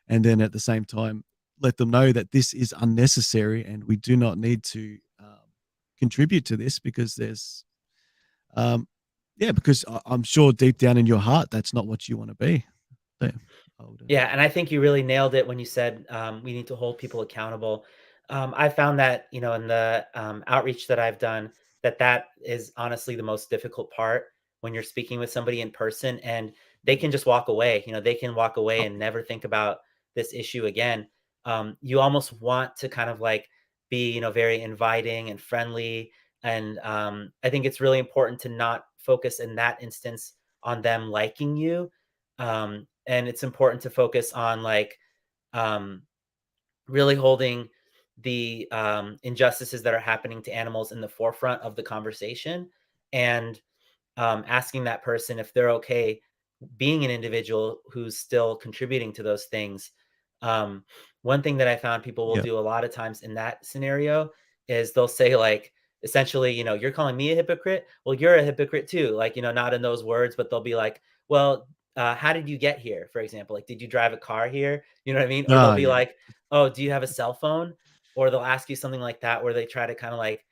And then at the same time, let them know that this is unnecessary and we do not need to contribute to this, because there's yeah, because I'm sure deep down in your heart that's not what you want to be. Yeah, I would, Yeah, and I think you really nailed it when you said we need to hold people accountable. I found that in the outreach that I've done, that is honestly the most difficult part when you're speaking with somebody in person, and they can just walk away. They can walk away oh, and never think about this issue again. You almost want to kind of like be very inviting and friendly, and I think it's really important to not focus in that instance on them liking you. And it's important to focus on like um, really holding the injustices that are happening to animals in the forefront of the conversation, and asking that person if they're okay being an individual who's still contributing to those things. Um, One thing that I found people will yeah. do a lot of times in that scenario is they'll say like, essentially, you're calling me a hypocrite. Well, you're a hypocrite too. Like, not in those words, but they'll be like, well, how did you get here? For example, like, did you drive a car here? You know what I mean? Or they'll Ah, be yeah. like, oh, do you have a cell phone? Or they'll ask you something like that, where they try to kind of like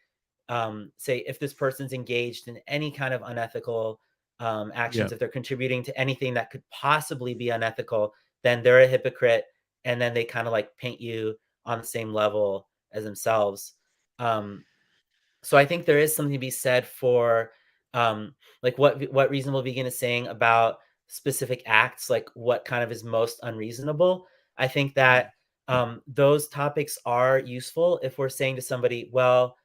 say if this person's engaged in any kind of unethical Yeah. actions, if they're contributing to anything that could possibly be unethical, then they're a hypocrite. And then they kind of like paint you on the same level as themselves. Um, so I think there is something to be said for like what reasonable vegan is saying about specific acts, like what kind of is most unreasonable. I think Mm. that those topics are useful if we're saying to somebody, well,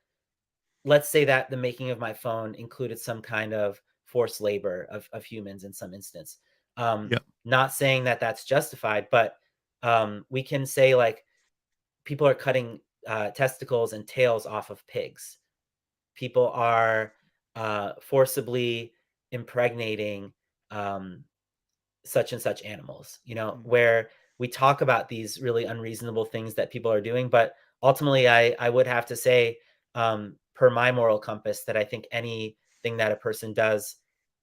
let's say that the making of my phone included some kind of forced labor of humans in some instance. Yeah. Not saying that that's justified, but we can say like, people are cutting testicles and tails off of pigs. People are forcibly impregnating um, such and such animals, you know, Mm. where we talk about these really unreasonable things that people are doing. But ultimately, I would have to say, per my moral compass, that I think anything that a person does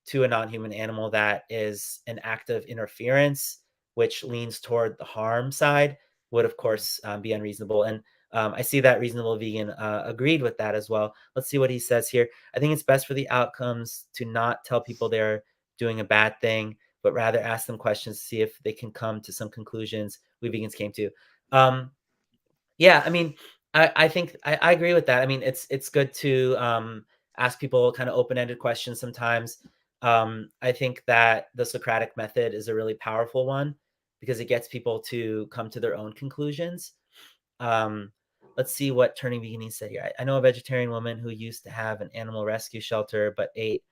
to a non-human animal that is an act of interference, which leans toward the harm side, would of Mm. course be unreasonable. And I see that Reasonable Vegan agreed with that as well. Let's see what he says here. I think it's best for the outcomes to not tell people they're doing a bad thing, but rather ask them questions to see if they can come to some conclusions we vegans came to. Um, yeah, I mean, I think I agree with that. I mean, it's good to ask people kind of open-ended questions sometimes. I think that the Socratic method is a really powerful one because it gets people to come to their own conclusions. Um, let's see what Turning Vegan said here. I know a vegetarian woman who used to have an animal rescue shelter, but ate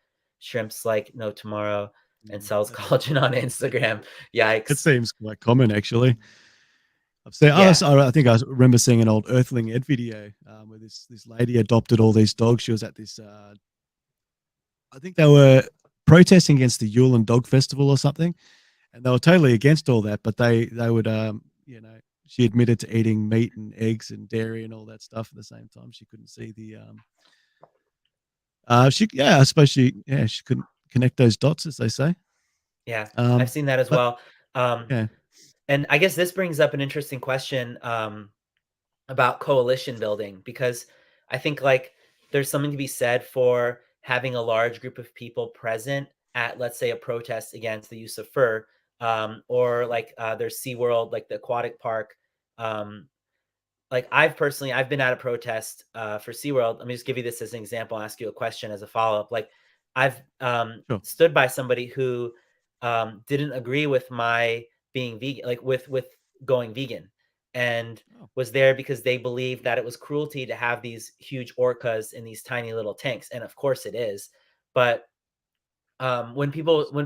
shrimps like no tomorrow and Mm. sells collagen on Instagram. It Yikes. seems quite common, actually. I've seen. Yeah. I think I remember seeing an old Earthling Ed video where this lady adopted all these dogs. She was at this. I think they were protesting against the Yule and Dog Festival or something, and they were totally against all that. But they would she admitted to eating meat and eggs and dairy and all that stuff at the same time. She couldn't see the she I suppose she couldn't connect those dots, as they say. Yeah. I've Um, seen that as but well. Um, yeah, and I guess this brings up an interesting question about coalition building, because I think like there's something to be said for having a large group of people present at, let's say, a protest against the use of fur, or like there's SeaWorld, like the aquatic park. Um, like I've been at a protest for SeaWorld. Let me just give you this as an example, ask you a question as a follow-up. Like I've sure. stood by somebody who didn't agree with my being vegan, like with going vegan, and Oh, was there because they believed that it was cruelty to have these huge orcas in these tiny little tanks. And of course it is. But it is. when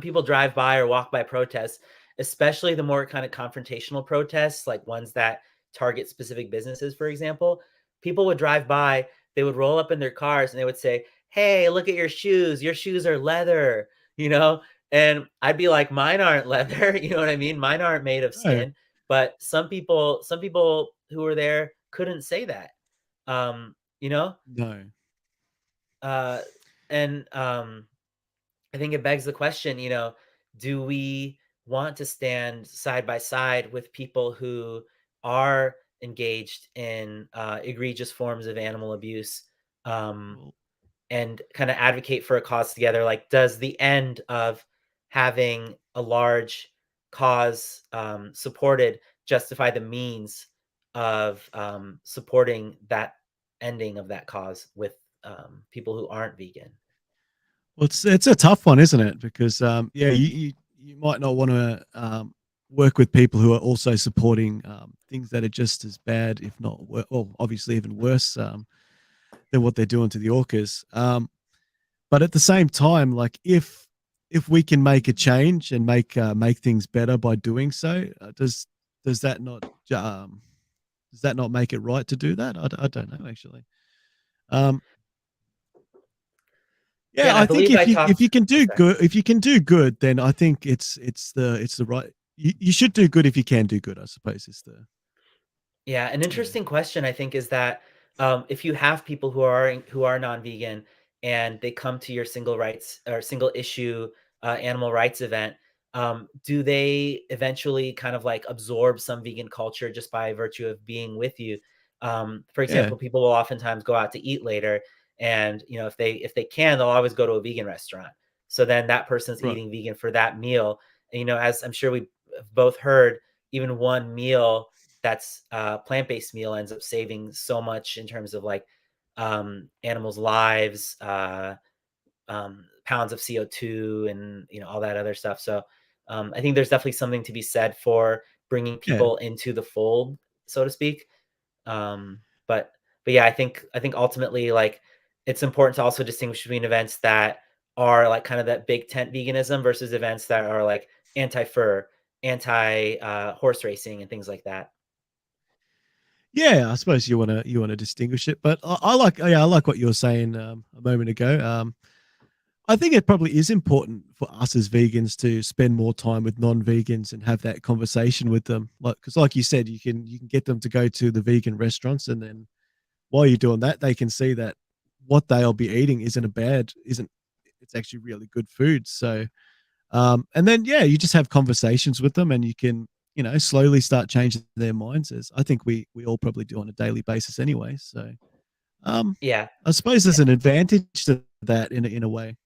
people drive by or walk by protests, especially the more kind of confrontational protests, like ones that target specific businesses, for example, people would drive by, they would roll up in their cars and they would say, "Hey, look at your shoes. Your shoes are leather," you know? And I'd be like, "Mine aren't leather." You know what I mean? Mine aren't made of No, skin. But some people who were there couldn't say that. You know? no. Uh, and I think it begs the question, you know, do we want to stand side by side with people who are engaged in egregious forms of animal abuse, um, Well, and kind of advocate for a cause together? Like, does the end of having a large cause supported justify the means of supporting that ending of that cause with people who aren't vegan? well, it's a tough one, isn't it? Because yeah, you might not want to work with people who are also supporting things that are just as bad, if not well, obviously even worse than what they're doing to the orcas. But at the same time, like if we can make a change and make things better by doing so, does that not does that not make it right to do that? I don't know actually. Um, Yeah, yeah, and I I think believe I if you talked. can Oh, do sorry. good, if you can do good, then I think it's the right. You should do good if you can do good. I suppose is the Yeah, an yeah interesting question I think is that if you have people who are non-vegan and they come to your single rights or single issue animal rights event, do they eventually kind of like absorb some vegan culture just by virtue of being with you? For yeah example, people will oftentimes go out to eat later, and you know if they can, they'll always go to a vegan restaurant. So then that person's right eating vegan for that meal. And, you know, as I'm sure we have both heard, even one meal that's plant-based meal ends up saving so much in terms of like animals' lives, pounds of CO2, and you know all that other stuff. So I think there's definitely something to be said for bringing yeah. people into the fold, so to speak. Um, but but yeah, I think ultimately like it's important to also distinguish between events that are like kind of that big tent veganism versus events that are like anti-fur, anti horse racing, and things like that. Yeah, I suppose you want to distinguish it, but I like what you were saying a moment ago. I think it probably is important for us as vegans to spend more time with non-vegans and have that conversation with them. Like, because like you said, you can get them to go to the vegan restaurants, and then while you're doing that, they can see that what they'll be eating isn't it's actually really good food. So, and then yeah, you just have conversations with them, and you can slowly start changing their minds. As I think we all probably do on a daily basis anyway. So, um, Yeah. I suppose there's an advantage to that in a way.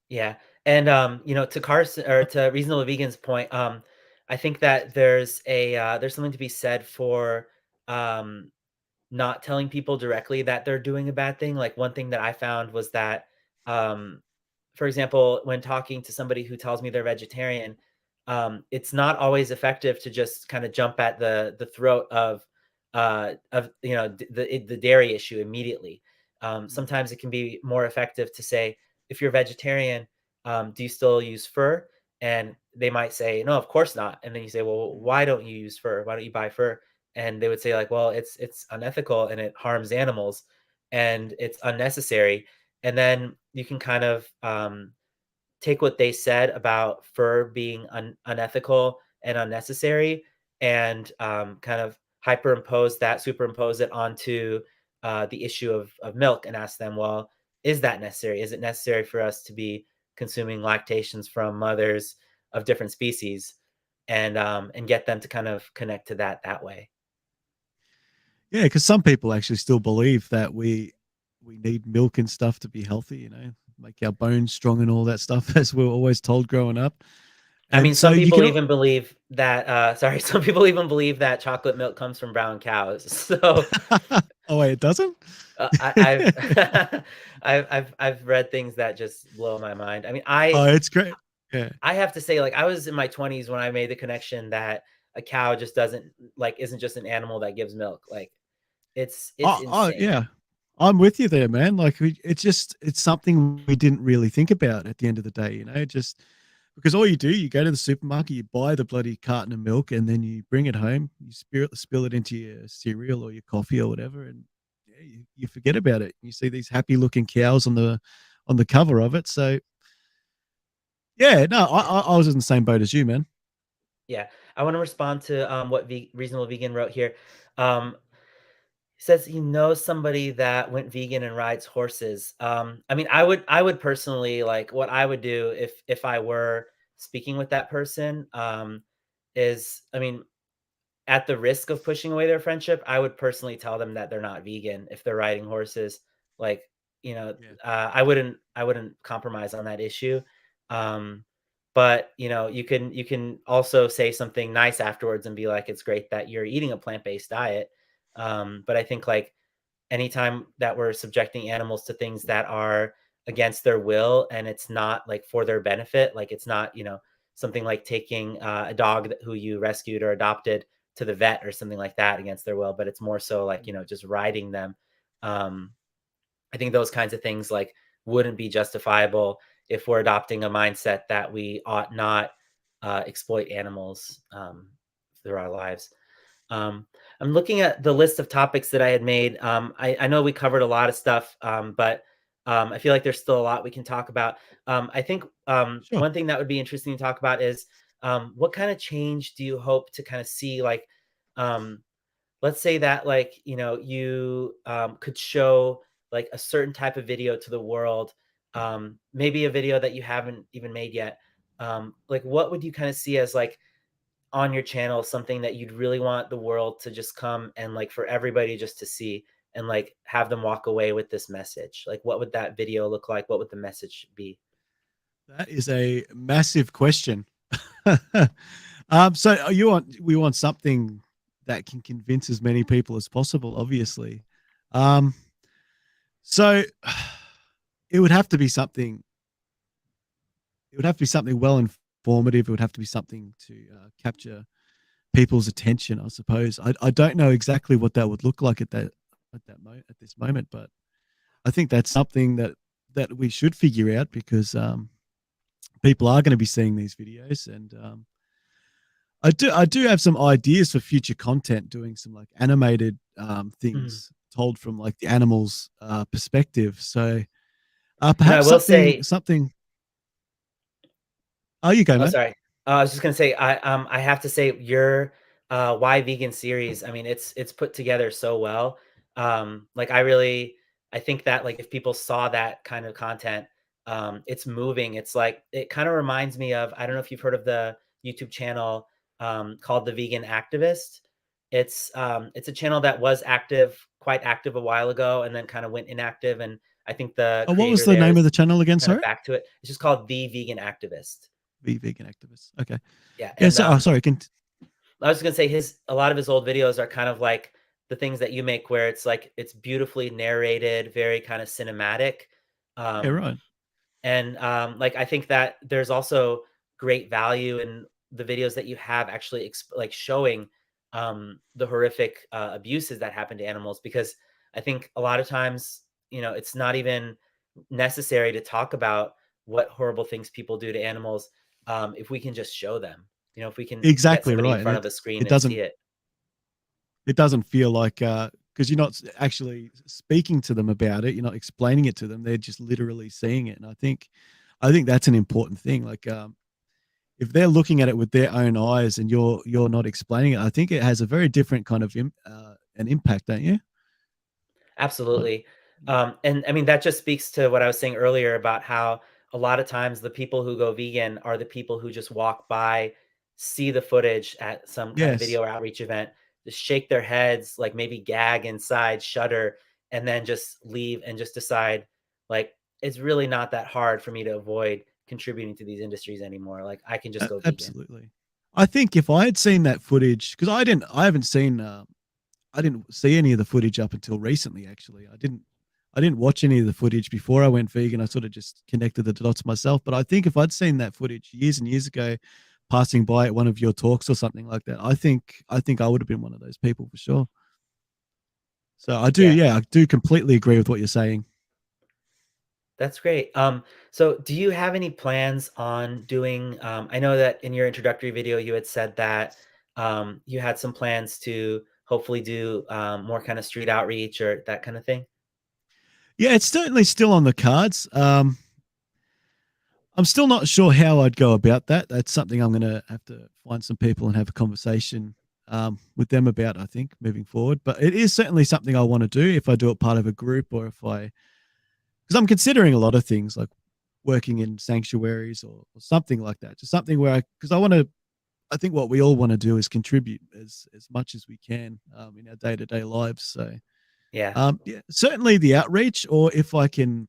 Yeah, and, to Carson or to Reasonable Vegan's point, I think that there's something to be said for, um, not telling people directly that they're doing a bad thing. Like, one thing that I found was that, um, for example, when talking to somebody who tells me they're vegetarian, it's not always effective to just kinda jump at the throat of, the dairy issue immediately. Mm, Sometimes it can be more effective to say, if you're vegetarian, do you still use fur? And they might say, no, of course not. And then you say, well, mm, why don't you use fur? Why don't you buy fur? And they would say, like, well, it's unethical and it harms animals and it's unnecessary. And then you can kind of take what they said about fur being unethical and unnecessary and kind of superimpose it onto the issue of milk and ask them, well, is that necessary? Is it necessary for us to be consuming lactations from mothers of different species and get them to kind of connect to that way? yeah, because some people actually still believe that we need milk and stuff to be healthy. Make our bones strong and all that stuff, as we are always told growing up. I mean, And so some you people can. even believe that, sorry, some people even believe that chocolate milk comes from brown cows. So Oh wait, it doesn't. I've I've read things that just blow my mind. I mean, Oh, it's great. Yeah. I have to say, like, I was in my 20s when I made the connection that a cow just doesn't like isn't just an animal that gives milk. Like, it's Oh, insane. yeah. I'm with you there, man. Like, it's something we didn't really think about at the end of the day. Just because all you do, you go to the supermarket, you buy the bloody carton of milk, and then you bring it home, you spill it into your cereal or your coffee or whatever, and yeah, you forget about it. You see these happy looking cows on the cover of it. So yeah, no, I, Yeah. I I was in the same boat as you, man. Yeah. I want to respond to what Reasonable Vegan wrote here. Um, He says he knows somebody that went vegan and rides horses. I mean, I would personally like what I would do if I were speaking with that person, is I mean, at the risk of pushing away their friendship, I would personally tell them that they're not vegan if they're riding horses. Like, Yeah. I wouldn't compromise on that issue. Um, but you can also say something nice afterwards and be like, it's great that you're eating a plant-based diet. But I think like anytime that we're subjecting animals to things that are against their will and it's not like for their benefit, like it's not, something like taking a dog who you rescued or adopted to the vet or something like that against their will, but it's more so like, just riding them. Um, I think those kinds of things like wouldn't be justifiable if we're adopting a mindset that we ought not exploit animals through our lives. Um, I'm looking at the list of topics that I had made. I know we covered a lot of stuff, but I feel like there's still a lot we can talk about. I think Sure. one thing that would be interesting to talk about is what kind of change do you hope to kind of see? Like, um, let's say that like you could show like a certain type of video to the world, maybe a video that you haven't even made yet. Like, what would you kind of see as like on your channel something that you'd really want the world to just come and like for everybody just to see and like have them walk away with this message? Like, what would that video look like? What would the message be? That is a massive question. So we want something that can convince as many people as possible, obviously. Um, so it would have to be something. It would have to be something well informative. It would have to be something to capture people's attention, I suppose. I don't know exactly what that would look like at this moment, but I think that's something that we should figure out because people are going to be seeing these videos, and I do have some ideas for future content, doing some like animated Mhm. things told from like the animal's perspective. So I perhaps will something say something. Oh, you go, oh, man. sorry. I was just gonna say, I have to say your Why Vegan series, I mean, it's put together so well. Like I think that like if people saw that kind of content, it's moving. It's like it kind of reminds me of, I don't know if you've heard of the YouTube channel called The Vegan Activist. It's a channel that was quite active a while ago, and then kind of went inactive. And I think the Oh, what was creator the there name of is the channel again? kind of Sorry. back to it. It's just called The Vegan Activist. The vegan activists. Okay. Yeah, Yeah. and So, oh, sorry. I was gonna say a lot of his old videos are kind of like the things that you make where it's like it's beautifully narrated, very kind of cinematic. Yeah. Um, Right. and like I think that there's also great value in the videos that you have actually like showing the horrific abuses that happen to animals, because I think a lot of times, it's not even necessary to talk about what horrible things people do to animals, if we can just show them. If we can get Exactly somebody in right. And front of it a screen it and see doesn't it. it doesn't feel like because you're not actually speaking to them about it. You're not explaining it to them. They're just literally seeing it. And I think that's an important thing. Like if they're looking at it with their own eyes and you're not explaining it, I think it has a very different kind of an impact, don't you? Like, Absolutely. yeah. And I mean, that just speaks to what I was saying earlier about how a lot of times the people who go vegan are the people who just walk by, see the footage at some kind of Yes. video or outreach event, just shake their heads, like maybe gag inside, shudder, and then just leave and just decide, like, it's really not that hard for me to avoid contributing to these industries anymore. Like, I can just go vegan. Absolutely. I think if I had seen that footage, because I haven't seen, I didn't see any of the footage up until recently. Actually, I didn't watch any of the footage before I went vegan. I sort of just connected the dots myself. But I think if I'd seen that footage years and years ago, passing by at one of your talks or something like that, I think I would have been one of those people for sure. So Yeah. I do completely agree with what you're saying. That's great. So do you have any plans on doing, I know that in your introductory video, you had said that you had some plans to hopefully do more kind of street outreach or that kind of thing? Yeah, it's certainly still on the cards. I'm still not sure how I'd go about that. That's something I'm going to have to find some people and have a conversation with them about, I think, moving forward. But it is certainly something I want to do if I do it part of a group or because I'm considering a lot of things like working in sanctuaries or something like that. Just something where because I think what we all want to do is contribute as much as we can in our day to day lives. So, Yeah. yeah, certainly the outreach, or if I can,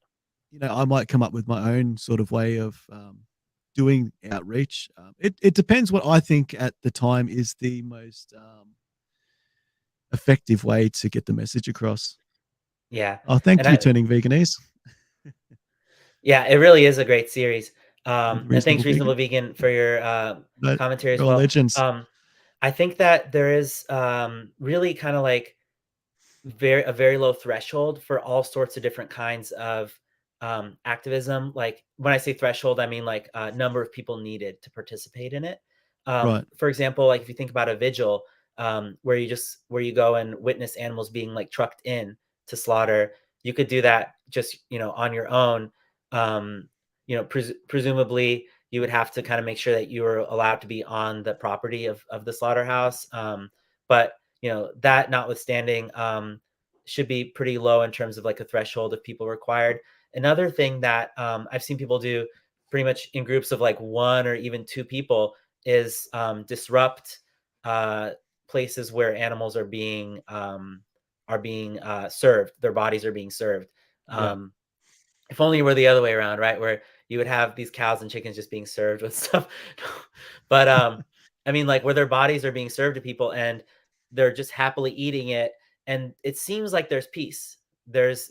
I might come up with my own sort of way of doing outreach. It depends what I think at the time is the most effective way to get the message across. Yeah. Oh, thank And you, Turning Veganese. yeah, it really is a great series. With And thanks Reasonable Reasonable Vegan. Vegan for your But commentary as you're all well. legends. I think that there is really kind of like a very low threshold for all sorts of different kinds of activism. Like when I say threshold, I mean like number of people needed to participate in it. Right. For example, like if you think about a vigil, where you go and witness animals being like trucked in to slaughter, you could do that just on your own. Um, Presumably you would have to kind of make sure that you were allowed to be on the property of the slaughterhouse. But that notwithstanding, should be pretty low in terms of like a threshold of people required. Another thing that I've seen people do pretty much in groups of like one or even two people is disrupt uh, places where animals are being served. Their bodies are being served. Yeah. Um, if only it were the other way around, right? Where you would have these cows and chickens just being served with stuff. But I mean, like where their bodies are being served to people and they're just happily eating it, and it seems like there's peace. There's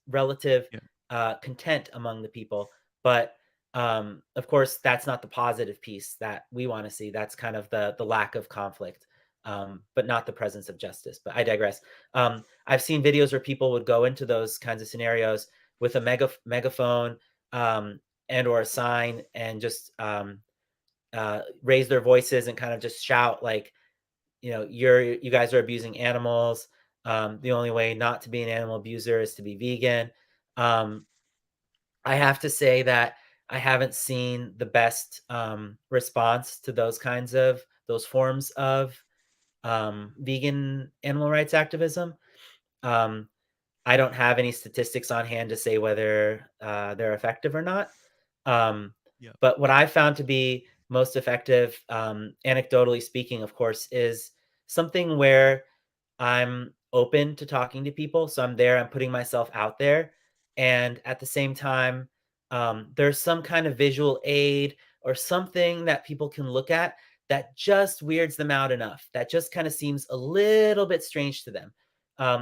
relative Yeah. content among the people, but of course that's not the positive peace that we want to see. That's kind of the lack of conflict, but not the presence of justice. But I digress. I've seen videos where people would go into those kinds of scenarios with a megaphone, and or a sign, and just raise their voices and kind of just shout like, you guys are abusing animals. The only way not to be an animal abuser is to be vegan. Um, I have to say that I haven't seen the best response to those forms of vegan animal rights activism. Um, I don't have any statistics on hand to say whether they're effective or not. Um, Yeah. but what I found to be most effective, anecdotally speaking, of course, is something where I'm open to talking to people. So I'm there, I'm putting myself out there. And at the same time, there's some kind of visual aid or something that people can look at that just weirds them out enough, that just kind of seems a little bit strange to them.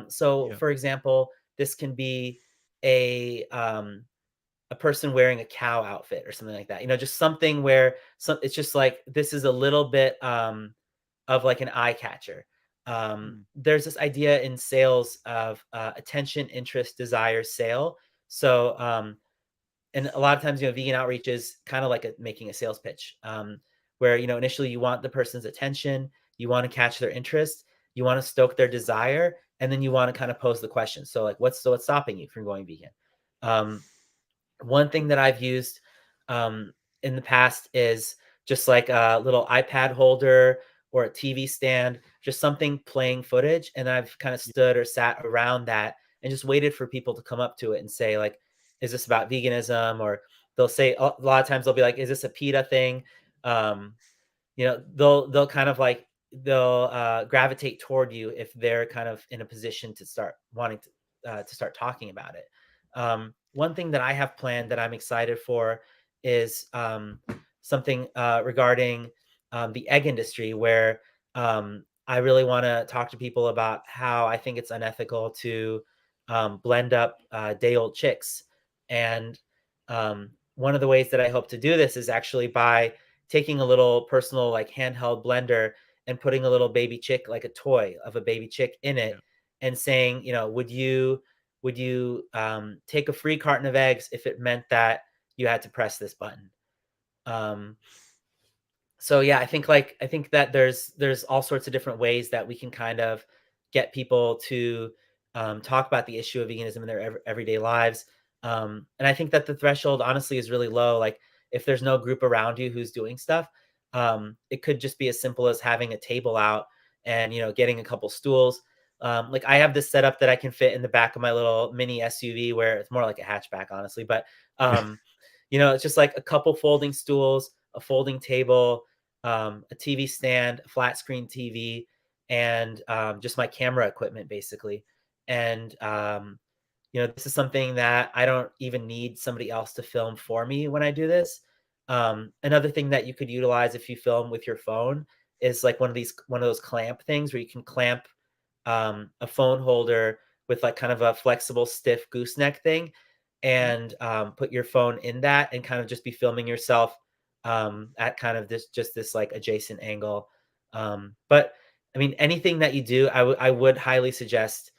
So, Yeah. for example, this can be a um, a person wearing a cow outfit or something like that. You know, just something where it's just like this is a little bit of like an eye catcher. Mm. There's this idea in sales of attention, interest, desire, sale. So and a lot of times, vegan outreach is kind of like making a sales pitch, where initially you want the person's attention, you want to catch their interest, you want to stoke their desire, and then you want to kind of pose the question. So like, what's stopping you from going vegan? Um, One thing that I've used in the past is just like a little iPad holder or a TV stand, just something playing footage. And I've kind of Yeah. stood or sat around that and just waited for people to come up to it and say, like, is this about veganism? Or they'll say, a lot of times they'll be like, is this a PETA thing? Um, they'll kind of like they'll gravitate toward you if they're kind of in a position to start wanting to start talking about it. One thing that I have planned that I'm excited for is something regarding the egg industry, where I really want to talk to people about how I think it's unethical to blend up day old chicks. And one of the ways that I hope to do this is actually by taking a little personal like handheld blender and putting a little baby chick, like a toy of a baby chick in Yeah. it, and saying, would you take a free carton of eggs if it meant that you had to press this button? Um, so yeah, I think that there's all sorts of different ways that we can kind of get people to talk about the issue of veganism in their everyday lives. And I think that the threshold honestly is really low. Like if there's no group around you who's doing stuff, it could just be as simple as having a table out and getting a couple stools. Like I have this setup that I can fit in the back of my little mini SUV, where it's more like a hatchback, honestly. But Yeah. it's just like a couple folding stools, a folding table, a TV stand, a flat screen TV, and just my camera equipment, basically. And this is something that I don't even need somebody else to film for me when I do this. Another thing that you could utilize if you film with your phone is like one of those clamp things where you can clamp a phone holder with like kind of a flexible, stiff gooseneck thing, Mhm. and put your phone in that and kind of just be filming yourself at kind of this like adjacent angle. But I mean, anything that you do, I would highly suggest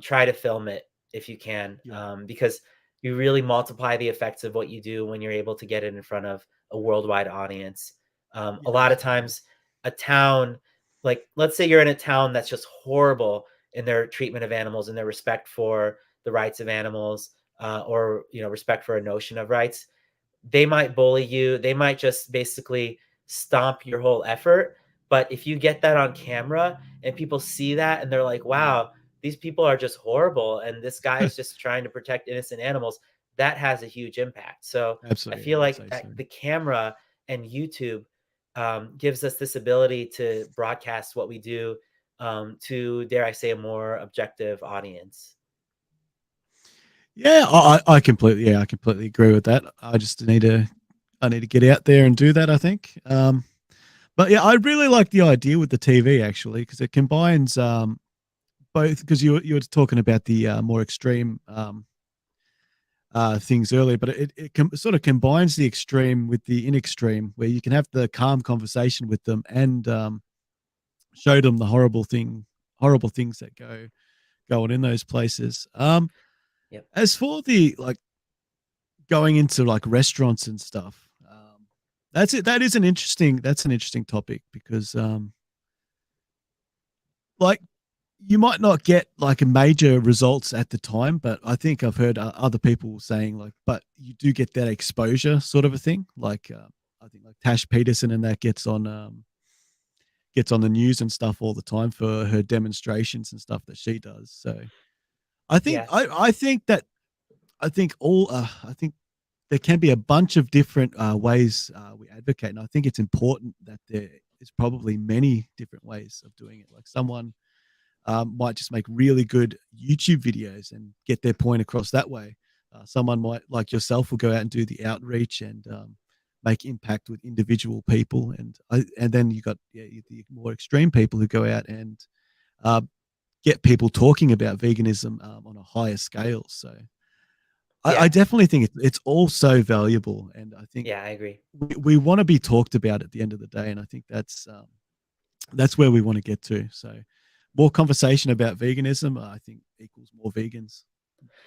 try to film it if you can, Yeah. because you really multiply the effects of what you do when you're able to get it in front of a worldwide audience. A Yeah. lot of Absolutely. times, a town, like let's say you're in a town that's just horrible in their treatment of animals and their respect for the rights of animals, or respect for a notion of rights. They might bully you. They might just basically stomp your whole effort. But if you get that on camera and people see that and they're like, wow, these people are just horrible. And this guy is just trying to protect innocent animals, that has a huge impact. So I Absolutely. I feel would like say so. the camera and YouTube gives us this ability to broadcast what we do to, dare I say, a more objective audience. Yeah, I completely agree with that. I need to get out there and do that, I think. But yeah, I really like the idea with the TV actually because it combines both because you were talking about the more extreme things earlier, but sort of combines the extreme with the in extreme where you can have the calm conversation with them and show them the horrible things that go on in those places. Yep. As for the like going into like restaurants and stuff. That's it. That's an interesting topic because like you might not get like a major results at the time, but I think I've heard other people saying like, but you do get that exposure sort of a thing. Like I think like Tash Peterson and that gets on the news and stuff all the time for her demonstrations and stuff that she does. So I think Yeah. I think that I think there can be a bunch of different ways we advocate, and I think it's important that there is probably many different ways of doing it. Like someone might just make really good YouTube videos and get their point across that way. Someone might, like yourself, will go out and do the outreach and make impact with individual people, and then you got the more extreme people who go out and uh, get people talking about veganism on a higher scale. So I Yeah. definitely think it's all so valuable, and I think Yeah, I agree. we want to be talked about at the end of the day, and I think that's where we want to get to. So more conversation about veganism, I think, equals more vegans.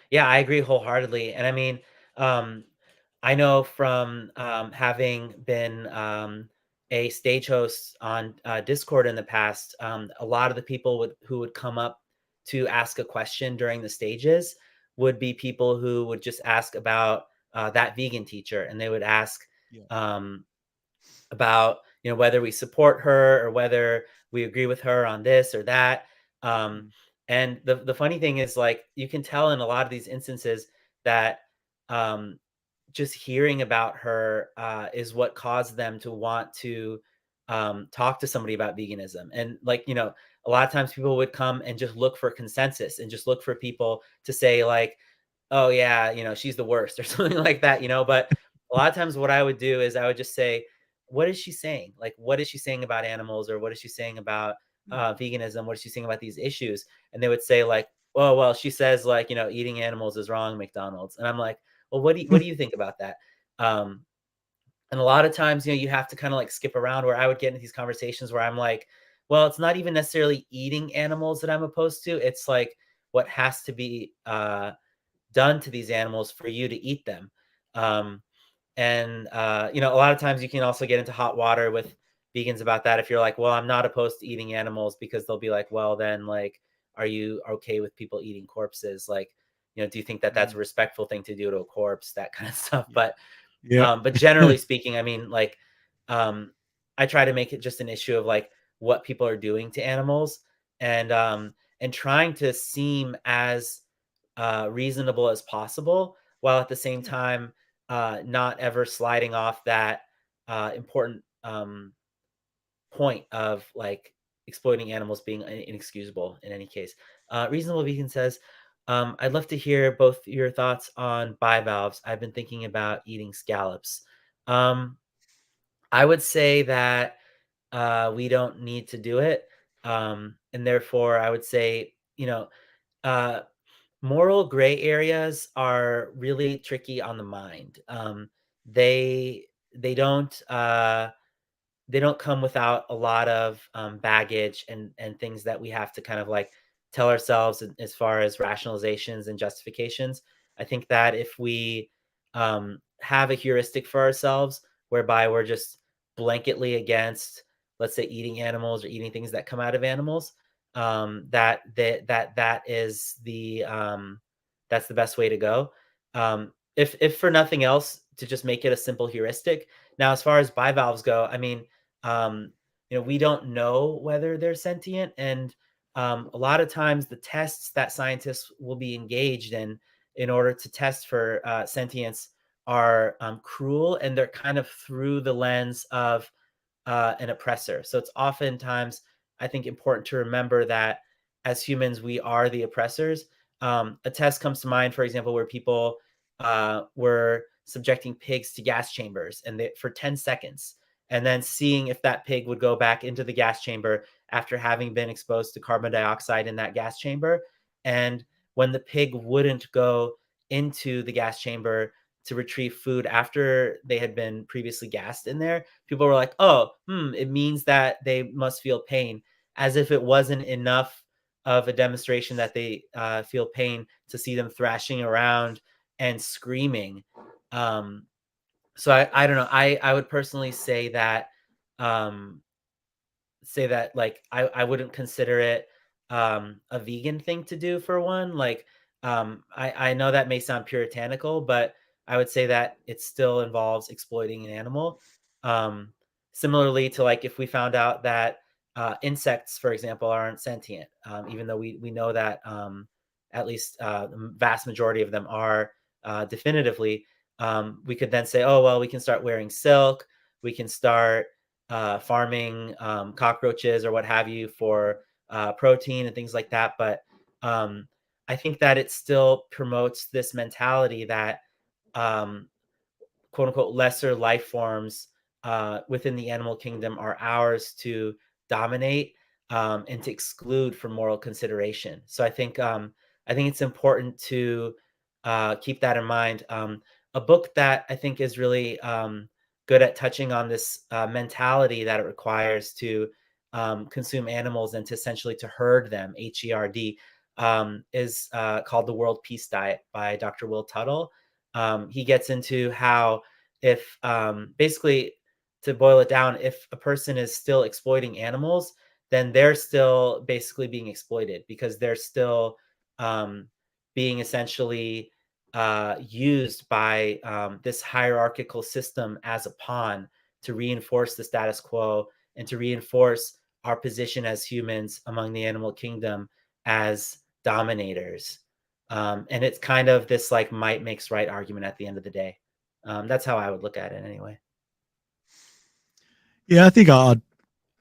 Yeah, I agree wholeheartedly. And I mean, um, I know from having been a stage host on Discord in the past, a lot of the people who would come up to ask a question during the stages would be people who would just ask about that vegan teacher, and they would ask Yeah. um, about whether we support her or whether we agree with her on this or that. Um, Mm. and the funny thing is, like, you can tell in a lot of these instances that um, just hearing about her is what caused them to want to talk to somebody about veganism. And like, a lot of times people would come and just look for consensus and just look for people to say like, oh yeah, she's the worst or something like that, but a lot of times what I would do is I would just say, what is she saying? Like, what is she saying about animals, or what is she saying about veganism? What is she saying about these issues? And they would say like, oh, well, she says like, eating animals is wrong, McDonald's. And I'm like, well, what do you think about that? Um, and a lot of times, you have to kind of like skip around, where I would get into these conversations where I'm like, well, it's not even necessarily eating animals that I'm opposed to. It's like what has to be done to these animals for you to eat them. Um, and a lot of times you can also get into hot water with vegans about that. If you're like, well, I'm not opposed to eating animals, because they'll be like, well, then like, are you okay with people eating corpses? Like, do you think that that's a Mm. respectful thing to do to a corpse? That kind of stuff. Yeah. But Yep. but generally speaking, I mean, like, um, I try to make it just an issue of like what people are doing to animals, and trying to seem as reasonable as possible, while at the same Yeah. time not ever sliding off that important point of like exploiting animals being inexcusable in any case. Reasonable Vegan says, I'd love to hear both your thoughts on bivalves. I've been thinking about eating scallops. Um, I would say that we don't need to do it. And therefore, I would say, uh, moral gray areas are really tricky on the mind. They they don't they don't come without a lot of baggage and things that we have to kind of like tell ourselves as far as rationalizations and justifications. I think that if we have a heuristic for ourselves whereby we're just blanketly against, let's say, eating animals or eating things that come out of animals, that is that's the best way to go. If for nothing else, to just make it a simple heuristic. Now, as far as bivalves go, I mean, um, we don't know whether they're sentient, and a lot of times the tests that scientists will be engaged in order to test for sentience are cruel, and they're kind of through the lens of an oppressor. So it's oftentimes, I think, important to remember that as humans, we are the oppressors. A test comes to mind, for example, where people were subjecting pigs to gas chambers for 10 seconds, and then seeing if that pig would go back into the gas chamber after having been exposed to carbon dioxide in that gas chamber. And when the pig wouldn't go into the gas chamber to retrieve food after they had been previously gassed in there, people were like, oh, it means that they must feel pain, as if it wasn't enough of a demonstration that they feel pain to see them thrashing around and screaming. Um, so I don't know. I would personally um, say that like I wouldn't consider it a vegan thing to do for one. Like, I know that may sound puritanical, but I would say that it still involves exploiting an animal. Um, Similarly to like if we found out that insects, for example, aren't sentient, even though we know that at least the vast majority of them are definitively. We could then say, oh well, we can start wearing silk. We can start farming cockroaches or what have you for protein and things like that. But um, I think that it still promotes this mentality that um, quote unquote lesser life forms within the animal kingdom are ours to dominate and to exclude from moral consideration. So I think it's important to keep that in mind. A book that I think is really good at touching on this mentality that it requires to consume animals and to essentially to herd them, HERD, is called The World Peace Diet by Dr. Will Tuttle. He gets into how if basically to boil it down, if a person is still exploiting animals, then they're still basically being exploited because they're still um, being essentially used by this hierarchical system as a pawn to reinforce the status quo and to reinforce our position as humans among the animal kingdom as dominators. And it's kind of this like might makes right argument at the end of the day. That's how I would look at it anyway. Yeah, I think I'd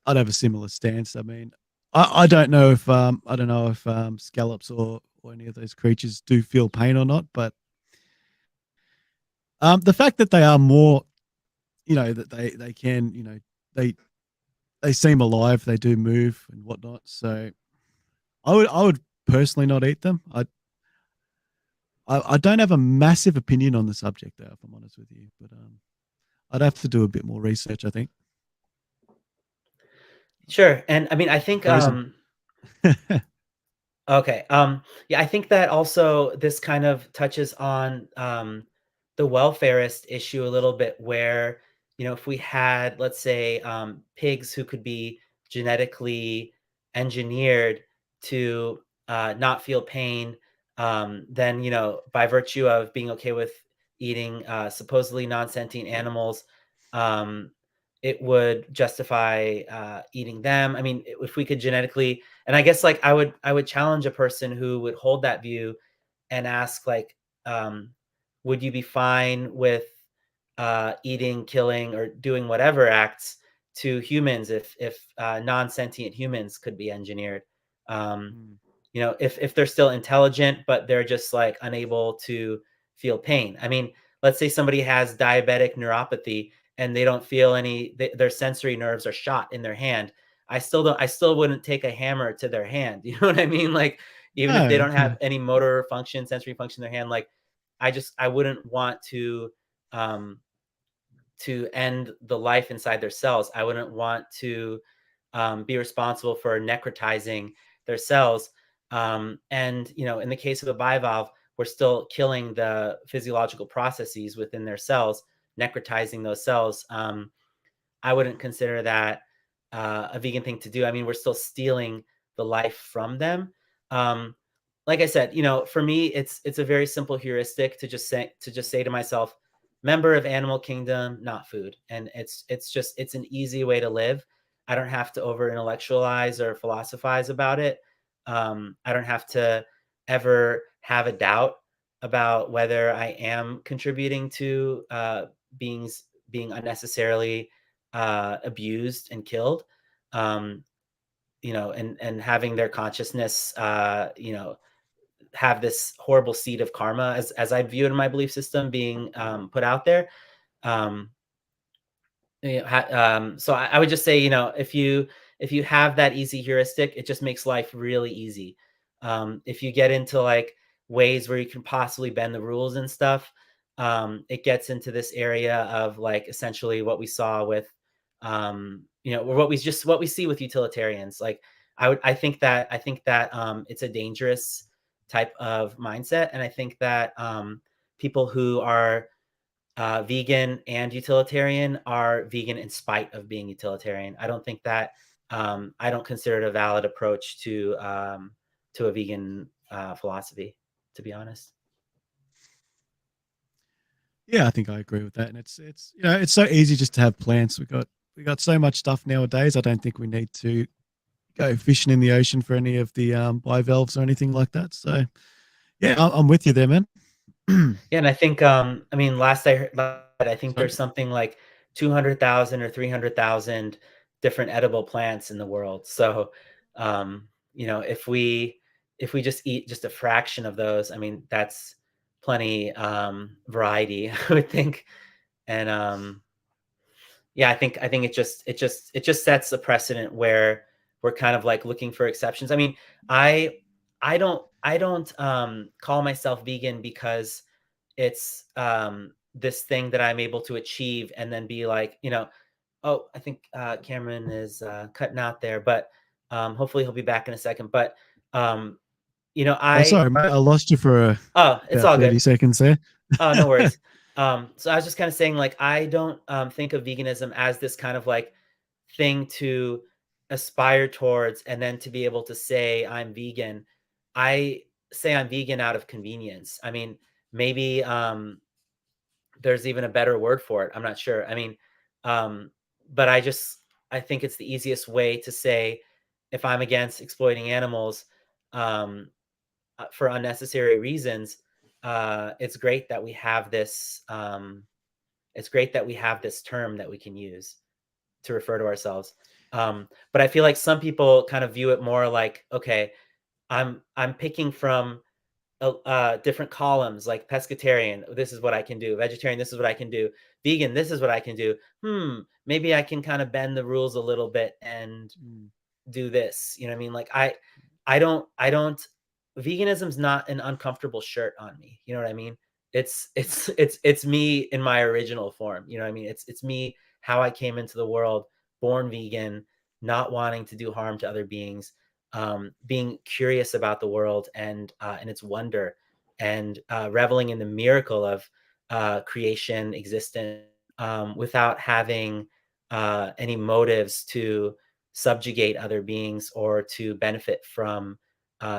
have a similar stance. I mean, I don't know if scallops or any of those creatures do feel pain or not, but the fact that they are more, that they can, they they seem alive, they do move and whatnot. So I would personally not eat them. I don't have a massive opinion on the subject, though, if I'm honest with you, but I'd have to do a bit more research, I think. Sure, and I mean, I think Pros and okay. Yeah, I think that also this kind of touches on the welfarist issue a little bit, where if we had, let's say, pigs who could be genetically engineered to not feel pain, then by virtue of being okay with eating supposedly non-sentient animals, um, it would justify eating them. I mean, if we could genetically, and I guess like I would challenge a person who would hold that view and ask like, um, would you be fine with eating, killing, or doing whatever acts to humans if non-sentient humans could be engineered? Um, mm, if they're still intelligent but they're just like unable to feel pain. I mean, let's say somebody has diabetic neuropathy and they don't feel their sensory nerves are shot in their hand. I still wouldn't take a hammer to their hand. You know what I mean? Like, even if they no, don't have any motor function, sensory function in their hand, like I wouldn't want um to end the life inside their cells. I wouldn't want to be responsible for necrotizing their cells. And in the case of a bivalve, we're still killing the physiological processes within their cells, necrotizing those cells. I wouldn't consider that a vegan thing to do. I mean, we're still stealing the life from them. Um, like I said, for me, it's a very simple heuristic to just say to myself, member of animal kingdom, not food, and it's an easy way to live. I don't have to over intellectualize or philosophize about it. I don't have to ever have a doubt about whether I am contributing to beings being unnecessarily abused and killed, um, and having their consciousness, have this horrible seed of karma, as I view it in my belief system, being put out there. Um, so I would just say, if you have that easy heuristic, it just makes life really easy. If you get into like ways where you can possibly bend the rules and stuff, it gets into this area of like essentially what we saw with, or what we see with utilitarians. Like I think that it's a dangerous type of mindset, and I think that people who are vegan and utilitarian are vegan in spite of being utilitarian. I don't think that I don't consider it a valid approach to a vegan philosophy, to be honest. Yeah, I think I agree with that. And it's you know it's so easy just to have plants. We got so much stuff nowadays. I don't think we need to go fishing in the ocean for any of the bivalves or anything like that. So yeah, I'm with you there, man. Yeah, and I think, I mean, I think Sorry. there's something like 200,000 or 300,000 different edible plants in the world. So, you know, if we just eat just a fraction of those, I mean, that's plenty variety, I would think. And yeah, I think it just sets a precedent where we're kind of like looking for exceptions. I mean, I I don't call myself vegan because it's this thing that I'm able to achieve and then be like, you know, oh, I think Cameron is cutting out there, but hopefully he'll be back in a second. But um, you know, Oh, sorry, mate. I lost you for oh, it's about all 30 good. seconds there. Oh, no worries. So I was just kind of saying, like, I don't think of veganism as this kind of like thing to aspire towards and then to be able to say I'm vegan. I say I'm vegan out of convenience. I mean, maybe there's even a better word for it. I'm not sure. I mean, um, but I think it's the easiest way to say if I'm against exploiting animals um, for unnecessary reasons. It's great that we have this. It's great that we have this term that we can use to refer to ourselves. But I feel like some people kind of view it more like, okay, I'm picking from different columns, like pescatarian, this is what I can do. Vegetarian, this is what I can do. Vegan, this is what I can do. Maybe I can kind of bend the rules a little bit and Mm. do this. You know what I mean? Like I don't veganism's not an uncomfortable shirt on me. You know what I mean? It's me in my original form. You know what I mean? It's me how I came into the world, born vegan, not wanting to do harm to other beings, being curious about the world and its wonder, and reveling in the miracle of creation, existence, without having any motives to subjugate other beings or to benefit from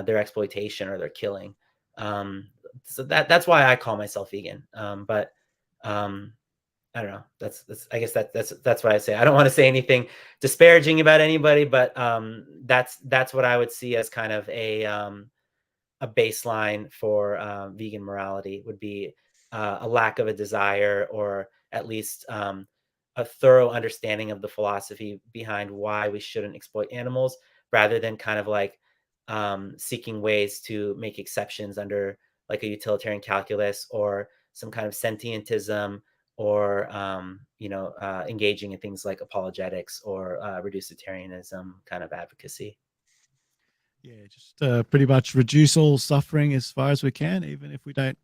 their exploitation or their killing. Um, so that's why I call myself vegan. But um, I don't know. That's I guess that's what I say. I don't want to say anything disparaging about anybody, but that's what I would see as kind of a baseline for vegan morality would be a lack of a desire, or at least a thorough understanding of the philosophy behind why we shouldn't exploit animals, rather than kind of like seeking ways to make exceptions under like a utilitarian calculus or some kind of sentientism, or engaging in things like apologetics or reducitarianism kind of advocacy. Yeah, just pretty much reduce all suffering as far as we can, even if we don't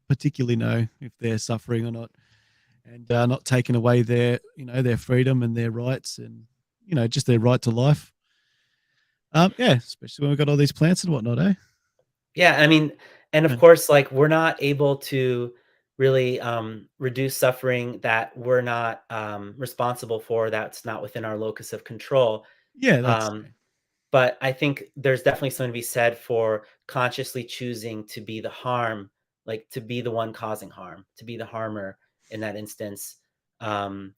particularly know if they're suffering or not, and not taking away their, their freedom and their rights, and just their right to life. Yeah, especially when we've got all these plants and whatnot, eh? Yeah, I mean, and of Yeah, course, like we're not able to really reduce suffering that we're not responsible for. That's not within our locus of control. yeah, that's Um, but I think there's definitely something to be said for consciously choosing to be the harm, like to be the one causing harm, to be the harmer in that instance. Um,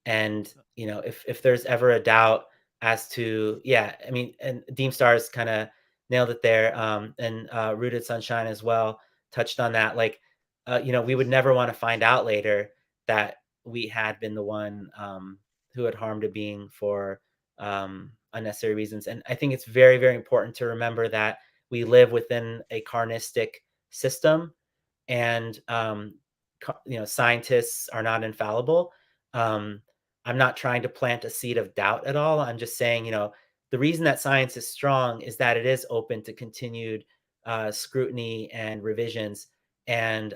and you know, if there's ever a doubt as to, yeah, I mean, and Deem Stars kind of nailed it there, and Rooted Sunshine as well touched on that. Like, you know, we would never want to find out later that we had been the one who had harmed a being for unnecessary reasons. And I think it's very, very important to remember that we live within a carnistic system, and you know, scientists are not infallible. Um, I'm not trying to plant a seed of doubt at all. I'm just saying, you know, the reason that science is strong is that it is open to continued scrutiny and revisions. And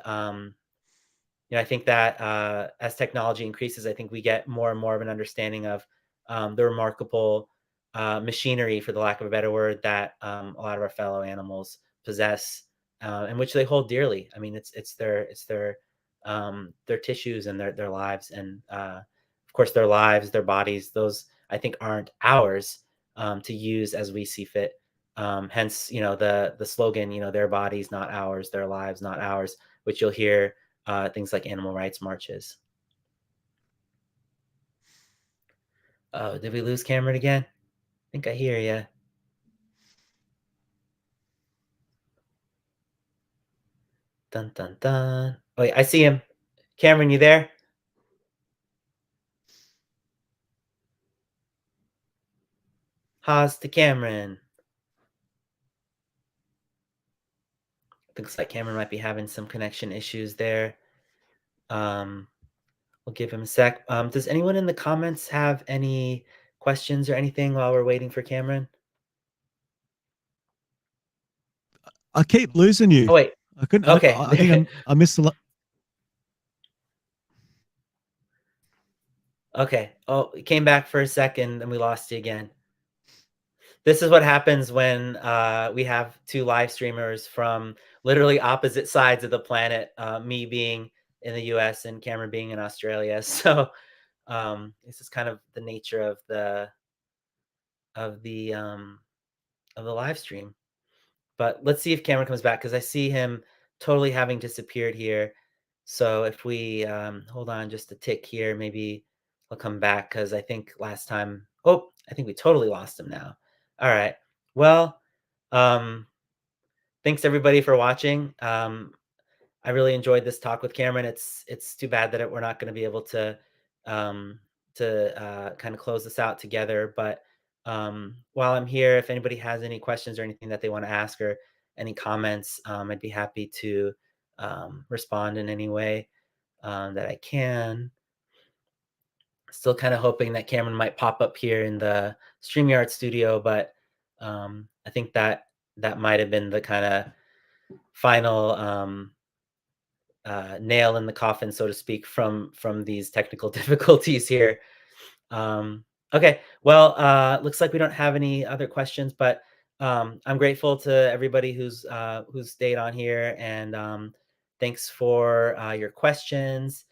you know, I think that as technology increases, I think we get more and more of an understanding of the remarkable machinery, for the lack of a better word, that a lot of our fellow animals possess, and which they hold dearly. I mean, it's their tissues and their lives, and of course their lives, their bodies. Those I think aren't ours, to use as we see fit. Hence, the slogan, their bodies, not ours, their lives, not ours, which you'll hear things like animal rights marches. Oh, did we lose Cameron again? I think I hear you. Dun, dun, dun. Oh, wait, I see him. Cameron, you there? Haas to Cameron. Looks like Cameron might be having some connection issues there. We'll give him a sec. Does anyone in the comments have any questions or anything while we're waiting for Cameron? I keep losing you. Oh, wait. I couldn't. Okay. I think I missed a lot. Okay. Oh, it came back for a second and we lost you again. This is what happens when we have two live streamers from literally opposite sides of the planet, me being in the US and Cameron being in Australia. So this is kind of the nature of the live stream. But let's see if Cameron comes back because I see him totally having disappeared here. So if we hold on just a tick here, maybe he'll come back because I think last time, oh, I think we totally lost him now. All right. Well, um, thanks everybody for watching. I really enjoyed this talk with Cameron. It's too bad that we're not going to be able um, to kind of close this out together. But while I'm here, if anybody has any questions or anything that they want to ask or any comments, I'd be happy to respond in any way that I can. Still kind of hoping that Cameron might pop up here in the StreamYard studio, but I think that might have been the kind of final nail in the coffin, so to speak, from these technical difficulties here. Okay, well, looks like we don't have any other questions, but I'm grateful to everybody who's stayed on here, and thanks for your questions.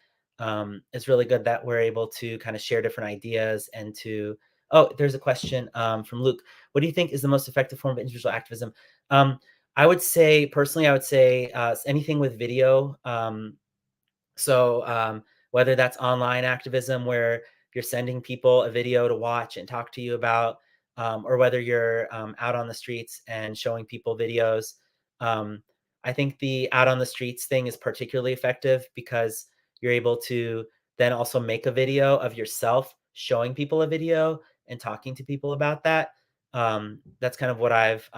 It's really good that we're able to kind of share different ideas and to. Oh, there's a question from Luke. What do you think is the most effective form of individual activism? I would say, personally, anything with video. So whether that's online activism where you're sending people a video to watch and talk to you about, or whether you're out on the streets and showing people videos. Um, I think the out on the streets thing is particularly effective because you're able to then also make a video of yourself showing people a video and talking to people about that. That's kind of what I've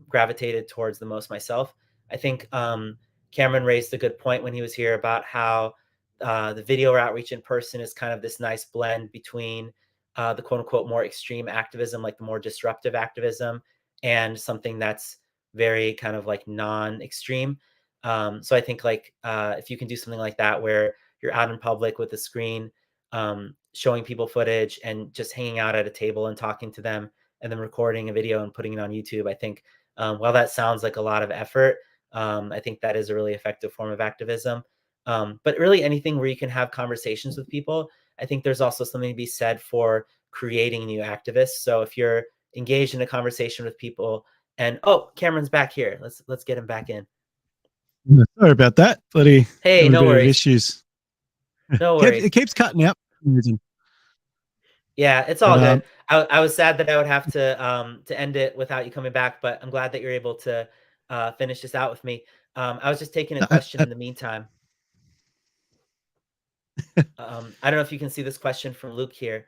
gravitated towards the most myself. I think Cameron raised a good point when he was here about how the video outreach in person is kind of this nice blend between the quote unquote more extreme activism, like the more disruptive activism, and something that's very kind of like non-extreme. So I think like if you can do something like that where you're out in public with a screen, showing people footage and just hanging out at a table and talking to them and then recording a video and putting it on YouTube, I think while that sounds like a lot of effort, I think that is a really effective form of activism. But really anything where you can have conversations with people, I think there's also something to be said for creating new activists. So if you're engaged in a conversation with people and oh, Cameron's back here. Let's get him back in. Sorry about that, buddy. Hey, Having a no bit of worries. issues. No worries. It keeps cutting out. Yeah, it's all But good. I was sad that I would have to end it without you coming back, but I'm glad that you're able to finish this out with me. I was just taking a question in the meantime. I don't know if you can see this question from Luke here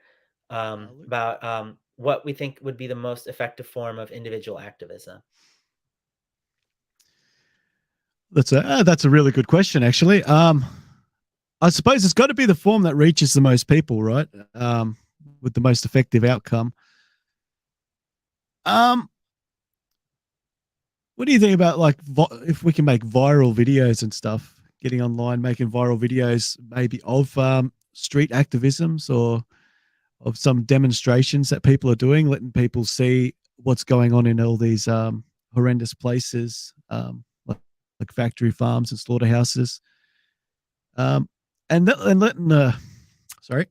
about what we think would be the most effective form of individual activism. That's a really good question, actually. I suppose it's got to be the form that reaches the most people, right? With the most effective outcome. What do you think about like if we can make viral videos and stuff, getting online, making viral videos, maybe of street activisms or of some demonstrations that people are doing, letting people see what's going on in all these horrendous places, like factory farms and slaughterhouses, and letting sorry,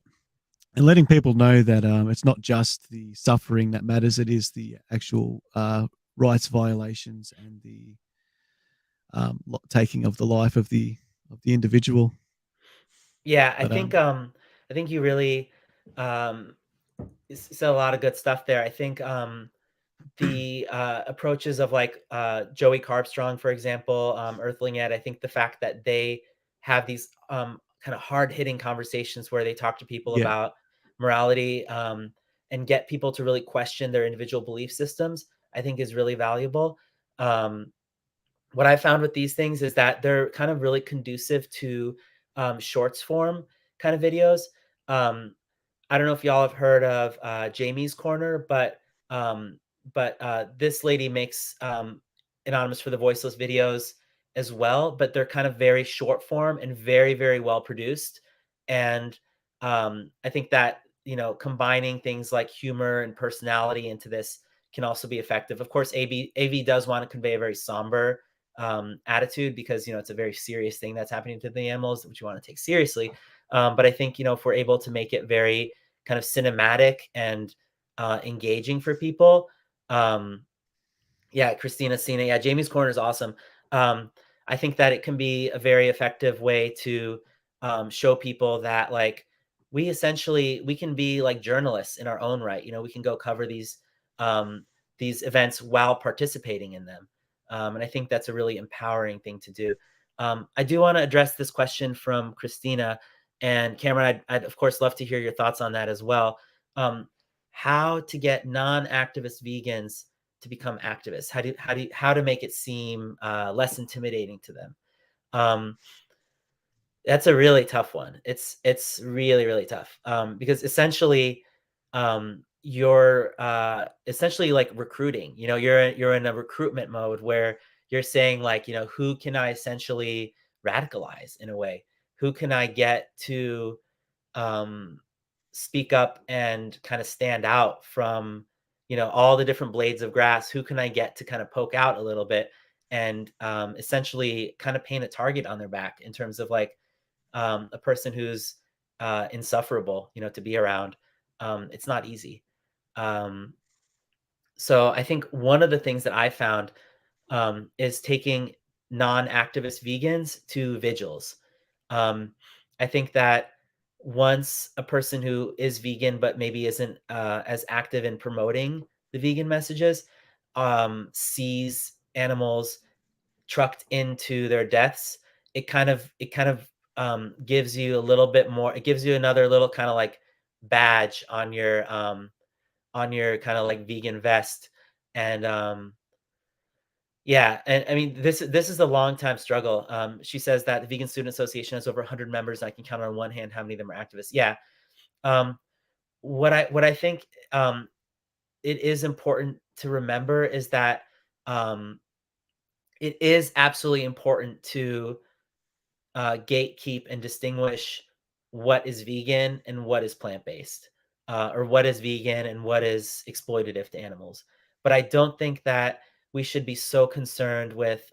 and letting people know that it's not just the suffering that matters; it is the actual rights violations and the taking of the life of the individual. Yeah, But I think you really um said a lot of good stuff there. I think the approaches of like Joey Carbstrong, for example, Earthling Ed, I think the fact that they have these kind of hard hitting conversations where they talk to people yeah, about morality, and get people to really question their individual belief systems, I think is really valuable. Um, what I found with these things is that they're kind of really conducive to shorts form kind of videos. Um, I don't know if y'all have heard of Jamie's Corner, um, but this lady makes anonymous for the voiceless videos as well, but they're kind of very short form and very very well produced. And I think that combining things like humor and personality into this can also be effective. Of course, AV does want to convey a very somber attitude because it's a very serious thing that's happening to the animals, which you want to take seriously. But I think if we're able to make it very kind of cinematic and engaging for people. Yeah, Christina Cena. Yeah, Jamie's Corner is awesome. I think that it can be a very effective way to show people that like we can be like journalists in our own right. We can go cover these events while participating in them. And I think that's a really empowering thing to do. I do want to address this question from Christina and Cameron. I'd of course love to hear your thoughts on that as well. Um, how to get non-activist vegans to become activists? How to make it seem less intimidating to them? Um, that's a really tough one. It's really really tough because essentially you're essentially like recruiting. You're in a recruitment mode where you're saying like who can I essentially radicalize in a way? Who can I get to um, speak up and kind of stand out from all the different blades of grass? Who can I get to kind of poke out a little bit and essentially kind of paint a target on their back in terms of like a person who's insufferable to be around? It's not easy. um, so I think one of the things that I found is taking non-activist vegans to vigils. Um, I think that once a person who is vegan but maybe isn't as active in promoting the vegan messages sees animals trucked into their deaths, it kind of gives you a little bit more. It gives you another little kind of like badge on your kind of like vegan vest. And yeah, and I mean, this is a long time struggle. She says that the Vegan Student Association has over 100 members, and I can count on one hand how many of them are activists. Yeah, um, what I think it is important to remember is that um, it is absolutely important to gatekeep and distinguish what is vegan and what is plant based, or what is vegan and what is exploitative to animals. But I don't think that we should be so concerned with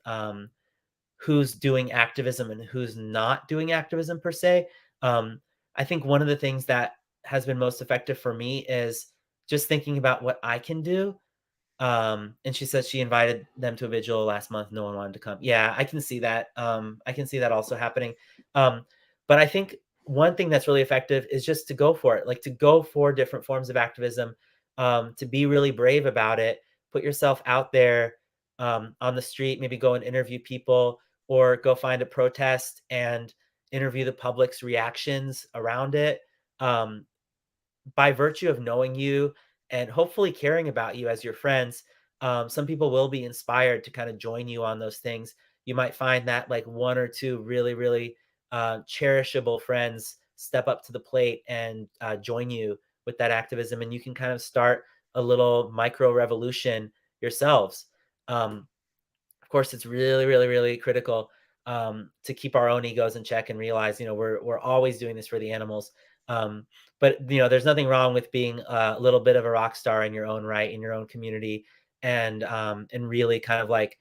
who's doing activism and who's not doing activism per se. Um, I think one of the things that has been most effective for me is just thinking about what I can do. And she says she invited them to a vigil last month. No one wanted to come. Yeah, I can see that. I can see that also happening. Um, but I think one thing that's really effective is just to go for it, like to go for different forms of activism, to be really brave about it, put yourself out there on the street, maybe go and interview people or go find a protest and interview the public's reactions around it. Um, by virtue of knowing you and hopefully caring about you as your friends, some people will be inspired to kind of join you on those things. You might find that like one or two really, really cherishable friends step up to the plate and join you with that activism, and you can kind of start a little micro revolution yourselves. Of course, it's really, really, really critical to keep our own egos in check and realize, we're always doing this for the animals. But there's nothing wrong with being a little bit of a rock star in your own right, in your own community, and really kind of like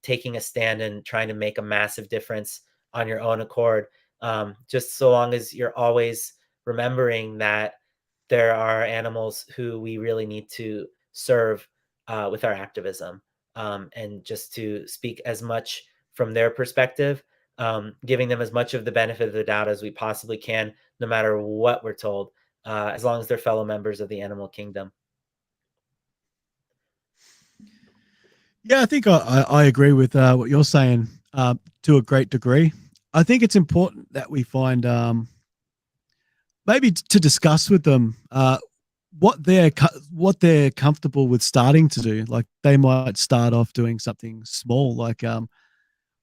taking a stand and trying to make a massive difference on your own accord. Just so long as you're always remembering that there are animals who we really need to serve with our activism, and just to speak as much from their perspective, giving them as much of the benefit of the doubt as we possibly can, no matter what we're told, as long as they're fellow members of the animal kingdom. Yeah, I think I agree with what you're saying to a great degree. I think it's important that we find maybe to discuss with them what they're comfortable with starting to do. Like they might start off doing something small, like I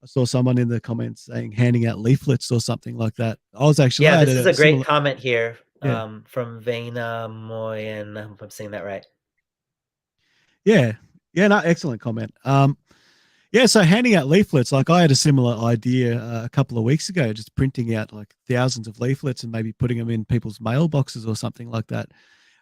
saw someone in the comments saying handing out leaflets or something like that. Yeah, I had this is a a great similar, comment here, yeah, from Vena Moyen. I hope I'm saying that right. yeah, yeah, no, excellent comment. Yeah, so handing out leaflets, like I had a similar idea a couple of weeks ago, just printing out like thousands of leaflets and maybe putting them in people's mailboxes or something like that.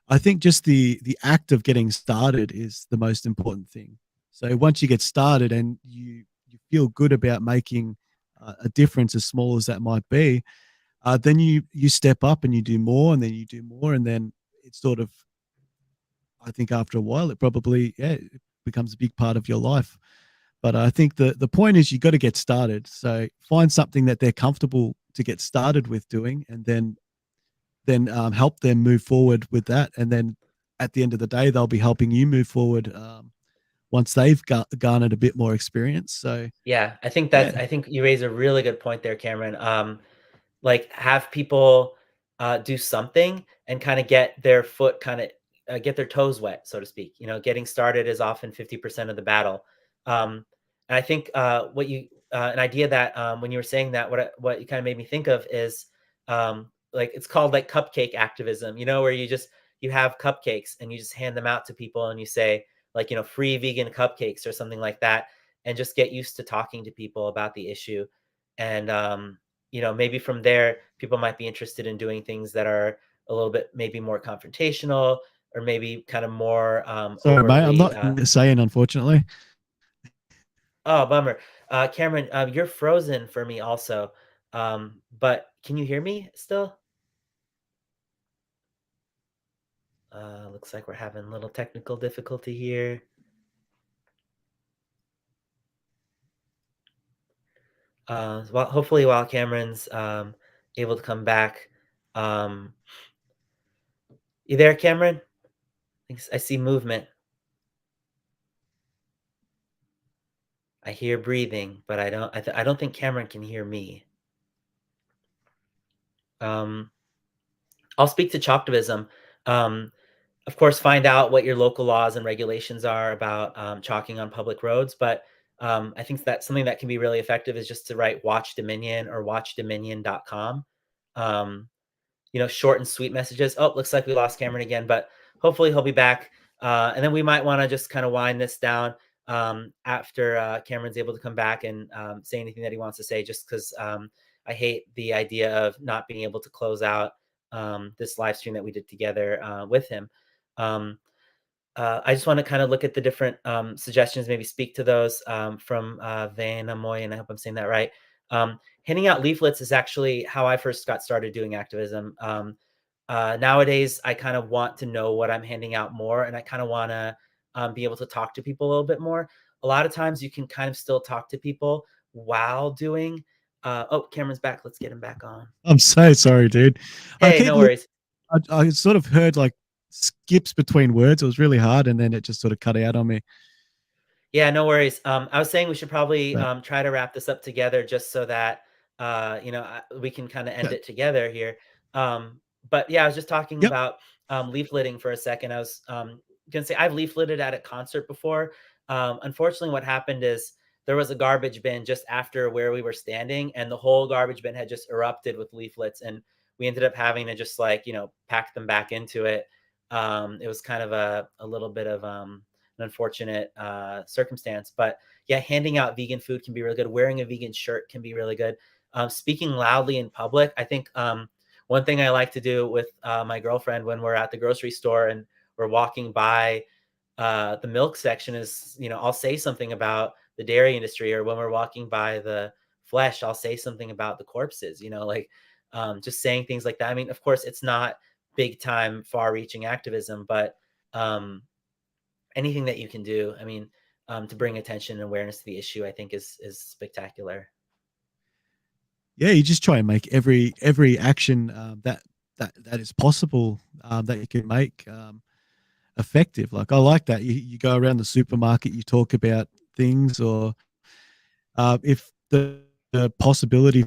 I think just the act of getting started is the most important thing. So once you get started and you feel good about making a difference, as small as that might be, then you step up and you do more, and then you do more, and then it's sort of, I think after a while it probably, yeah, it becomes a big part of your life. But I think the point is you got to get started. So find something that they're comfortable to get started with doing, and then help them move forward with that. And then at the end of the day, they'll be helping you move forward once they've garnered a bit more experience. So Yeah, yeah, I think you raise a really good point there, Cameron. Like have people do something and kind of get their foot kind of get their toes wet, so to speak. You know, getting started is often 50% of the battle. And I think what you an idea that when you were saying that, what you kind of made me think of is like it's called like cupcake activism. You know, where you have cupcakes and you just hand them out to people and you say like, you know, free vegan cupcakes or something like that, and just get used to talking to people about the issue. And you know, maybe from there, people might be interested in doing things that are a little bit maybe more confrontational, or maybe kind of more sorry, mate, I'm overtly. not saying, unfortunately. Oh, bummer. Cameron, you're frozen for me also. But can you hear me still? Looks like we're having a little technical difficulty here. Well, hopefully, while Cameron's able to come back, um, you there, Cameron? I see movement. I hear breathing, but I don't think Cameron can hear me. Um, I'll speak to chalktivism. Um, of course, find out what your local laws and regulations are about chalking on public roads. But I think that something that can be really effective is just to write Watch Dominion or watchdominion.com. Um, you know, short and sweet messages. Oh, looks like we lost Cameron again, but hopefully he'll be back. And then we might want to just kind of wind this down after Cameron's able to come back and say anything that he wants to say, just because I hate the idea of not being able to close out this live stream that we did together with him. Um, I just want to kind of look at the different suggestions, maybe speak to those from Van Amoy, and I hope I'm saying that right. Handing out leaflets is actually how I first got started doing activism. Nowadays, I kind of want to know what I'm handing out more, and I kind of want to be able to talk to people a little bit more. A lot of times, you can kind of still talk to people while doing. Oh, Cameron's back. Let's get him back on. I'm so sorry, dude. I Hey, keep no worries. I sort of heard like skips between words. It was really hard, and then it just sort of cut out on me. Yeah, no worries. I was saying we should probably But try to wrap this up together just so that you know, we can kind of end yeah, it together here. But yeah, I was just talking yep. about leafleting for a second. I was gonna say I've leafleted at a concert before. Unfortunately, what happened is there was a garbage bin just after where we were standing, and the whole garbage bin had just erupted with leaflets, and we ended up having to just like, you know, pack them back into it. It was kind of a little bit of an unfortunate circumstance. But yeah, handing out vegan food can be really good. Wearing a vegan shirt can be really good. Speaking loudly in public, I think one thing I like to do with my girlfriend when we're at the grocery store and we're walking by the milk section is, you know, I'll say something about the dairy industry, or when we're walking by the flesh, I'll say something about the corpses, you know, like just saying things like that. I mean, of course, it's not big time, far reaching activism, but um, anything that you can do, I mean, to bring attention and awareness to the issue, I think is spectacular. Yeah, you just try and make every action that is possible, that you can make, effective. Like, I like that you go around the supermarket, you talk about things, or if the possibility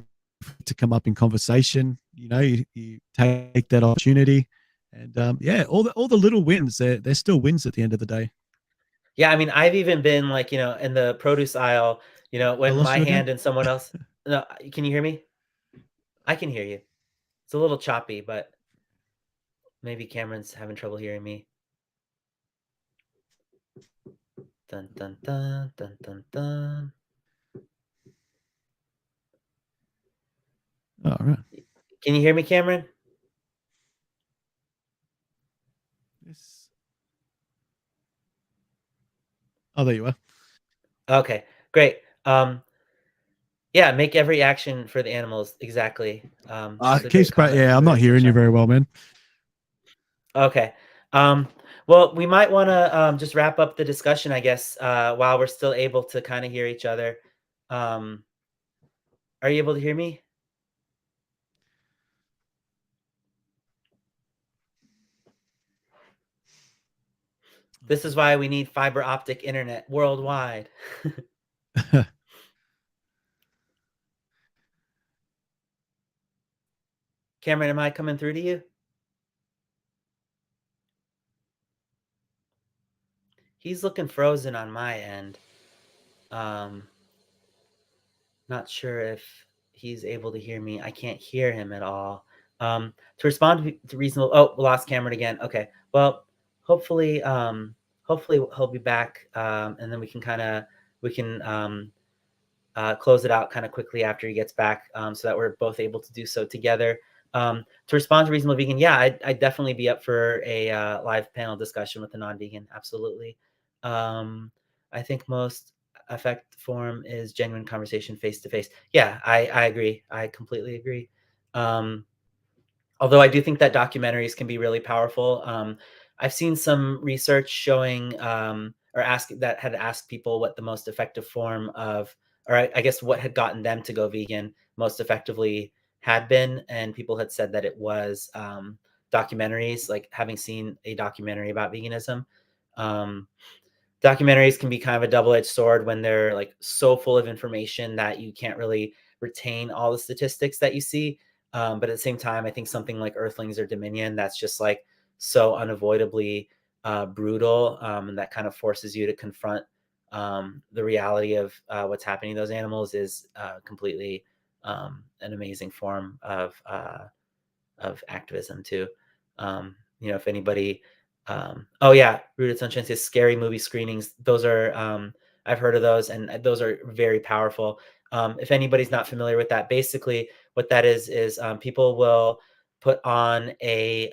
to come up in conversation, you take that opportunity, and yeah, all the little wins, they're still wins at the end of the day. Yeah, I mean, I've even been like, in the produce aisle, I when lost my you again. hand and someone else. No, can you hear me? I can hear you. It's a little choppy, but maybe Cameron's having trouble hearing me. Dun dun dun dun dun dun. All right. Can you hear me, Cameron? Yes. Oh, there you are. Okay, great. Yeah, make every action for the animals. Exactly. It's a great comment Yeah, from I'm you not guys to hearing you touch on. very well, man. Okay. Well, we might want to just wrap up the discussion, I guess, while we're still able to kind of hear each other. Um, are you able to hear me? This is why we need fiber optic internet worldwide. Cameron, am I coming through to you? He's looking frozen on my end. Um, Not sure if he's able to hear me. I can't hear him at all. To respond to reasonable. Oh, we lost Cameron again. Okay. Well, hopefully, hopefully he'll be back, and then we can close it out kind of quickly after he gets back, so that we're both able to do so together. To respond to reasonable vegan, yeah, I'd definitely be up for a live panel discussion with a non-vegan. Absolutely. Um, I think most effect form is genuine conversation face to face. Yeah, I agree. I completely agree. Um, Although I do think that documentaries can be really powerful. I've seen some research showing, or that had asked people what the most effective form of, or I guess what had gotten them to go vegan most effectively had been, and people had said that it was documentaries, like having seen a documentary about veganism. Um, Documentaries can be kind of a double-edged sword when they're like so full of information that you can't really retain all the statistics that you see. But at the same time, I think something like Earthlings or Dominion, that's just like so unavoidably brutal, and that kind of forces you to confront the reality of what's happening to those animals, is completely an amazing form of activism too. If anybody, oh yeah, Rooted Sunshine says scary movie screenings. Those are, I've heard of those, and those are very powerful. If anybody's not familiar with that, basically what that is people will put on a,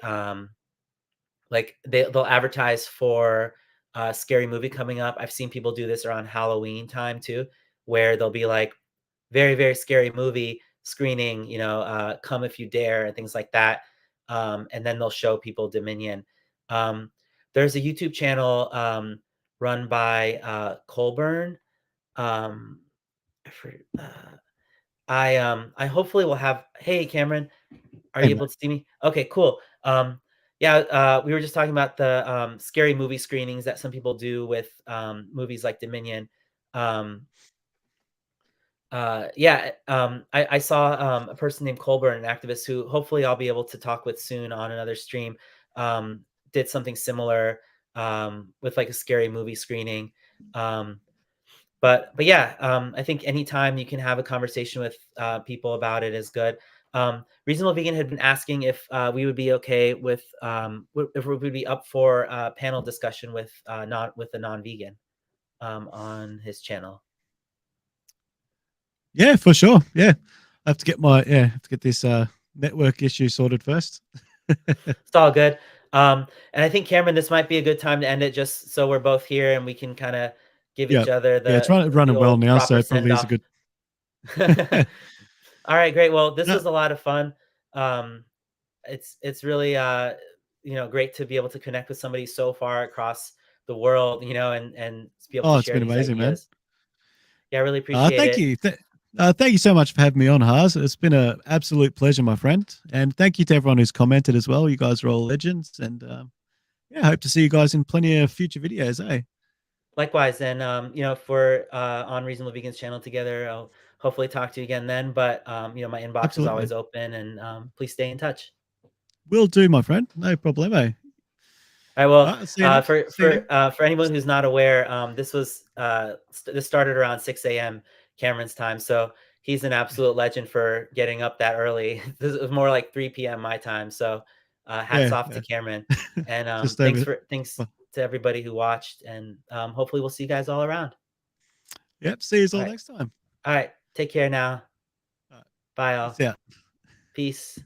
like they'll advertise for a scary movie coming up. I've seen people do this around Halloween time too, where they'll be like, very, very scary movie screening, come if you dare, and things like that. And then they'll show people Dominion. Um, there's a YouTube channel run by Colburn. Um, I, for- I hopefully will have. Hey, Cameron, are Hey, you able mate. to see me? Okay, cool. Yeah, we were just talking about the scary movie screenings that some people do with movies like Dominion. Um, yeah, I saw a person named Colburn, an activist who hopefully I'll be able to talk with soon on another stream. Did something similar with like a scary movie screening. Um, but yeah, I think anytime you can have a conversation with people about it is good. Reasonable Vegan had been asking if we would be okay with if we would be up for a panel discussion with not with a non-vegan on his channel. Yeah, for sure. Yeah, I have to get this network issue sorted first. It's all good. And I think, Cameron, this might be a good time to end it, just so we're both here and we can kind of give Yeah, each other yeah, it's the running well old now, so proper it send probably is a off. good. All right, great. Well, this No, was a lot of fun. Um, it's really great to be able to connect with somebody so far across the world, and to be able to Oh, it's share been these amazing, man. ideas. Yeah, I really appreciate Thank it. you. Thank you so much for having me on, Haas. It's been an absolute pleasure, my friend. And thank you to everyone who's commented as well. You guys are all legends. And yeah, I hope to see you guys in plenty of future videos, eh? Likewise, and if we're on Reasonable Vegans channel together, I'll hopefully talk to you again then. But my inbox is always Absolutely. open, and please stay in touch. Will do, my friend. No problemo. I will. All right, see you next. See you. For anyone who's not aware, this started around 6 a.m. Cameron's time, so he's an absolute legend for getting up that early. This is more like 3 p.m. my time, so hats Yeah, off to yeah. Cameron, and Just over. thanks to everybody who watched, and hopefully we'll see you guys all around. Yep. See you All all right, next time. all right. Take care now. All right, Bye, peace all. out. Peace.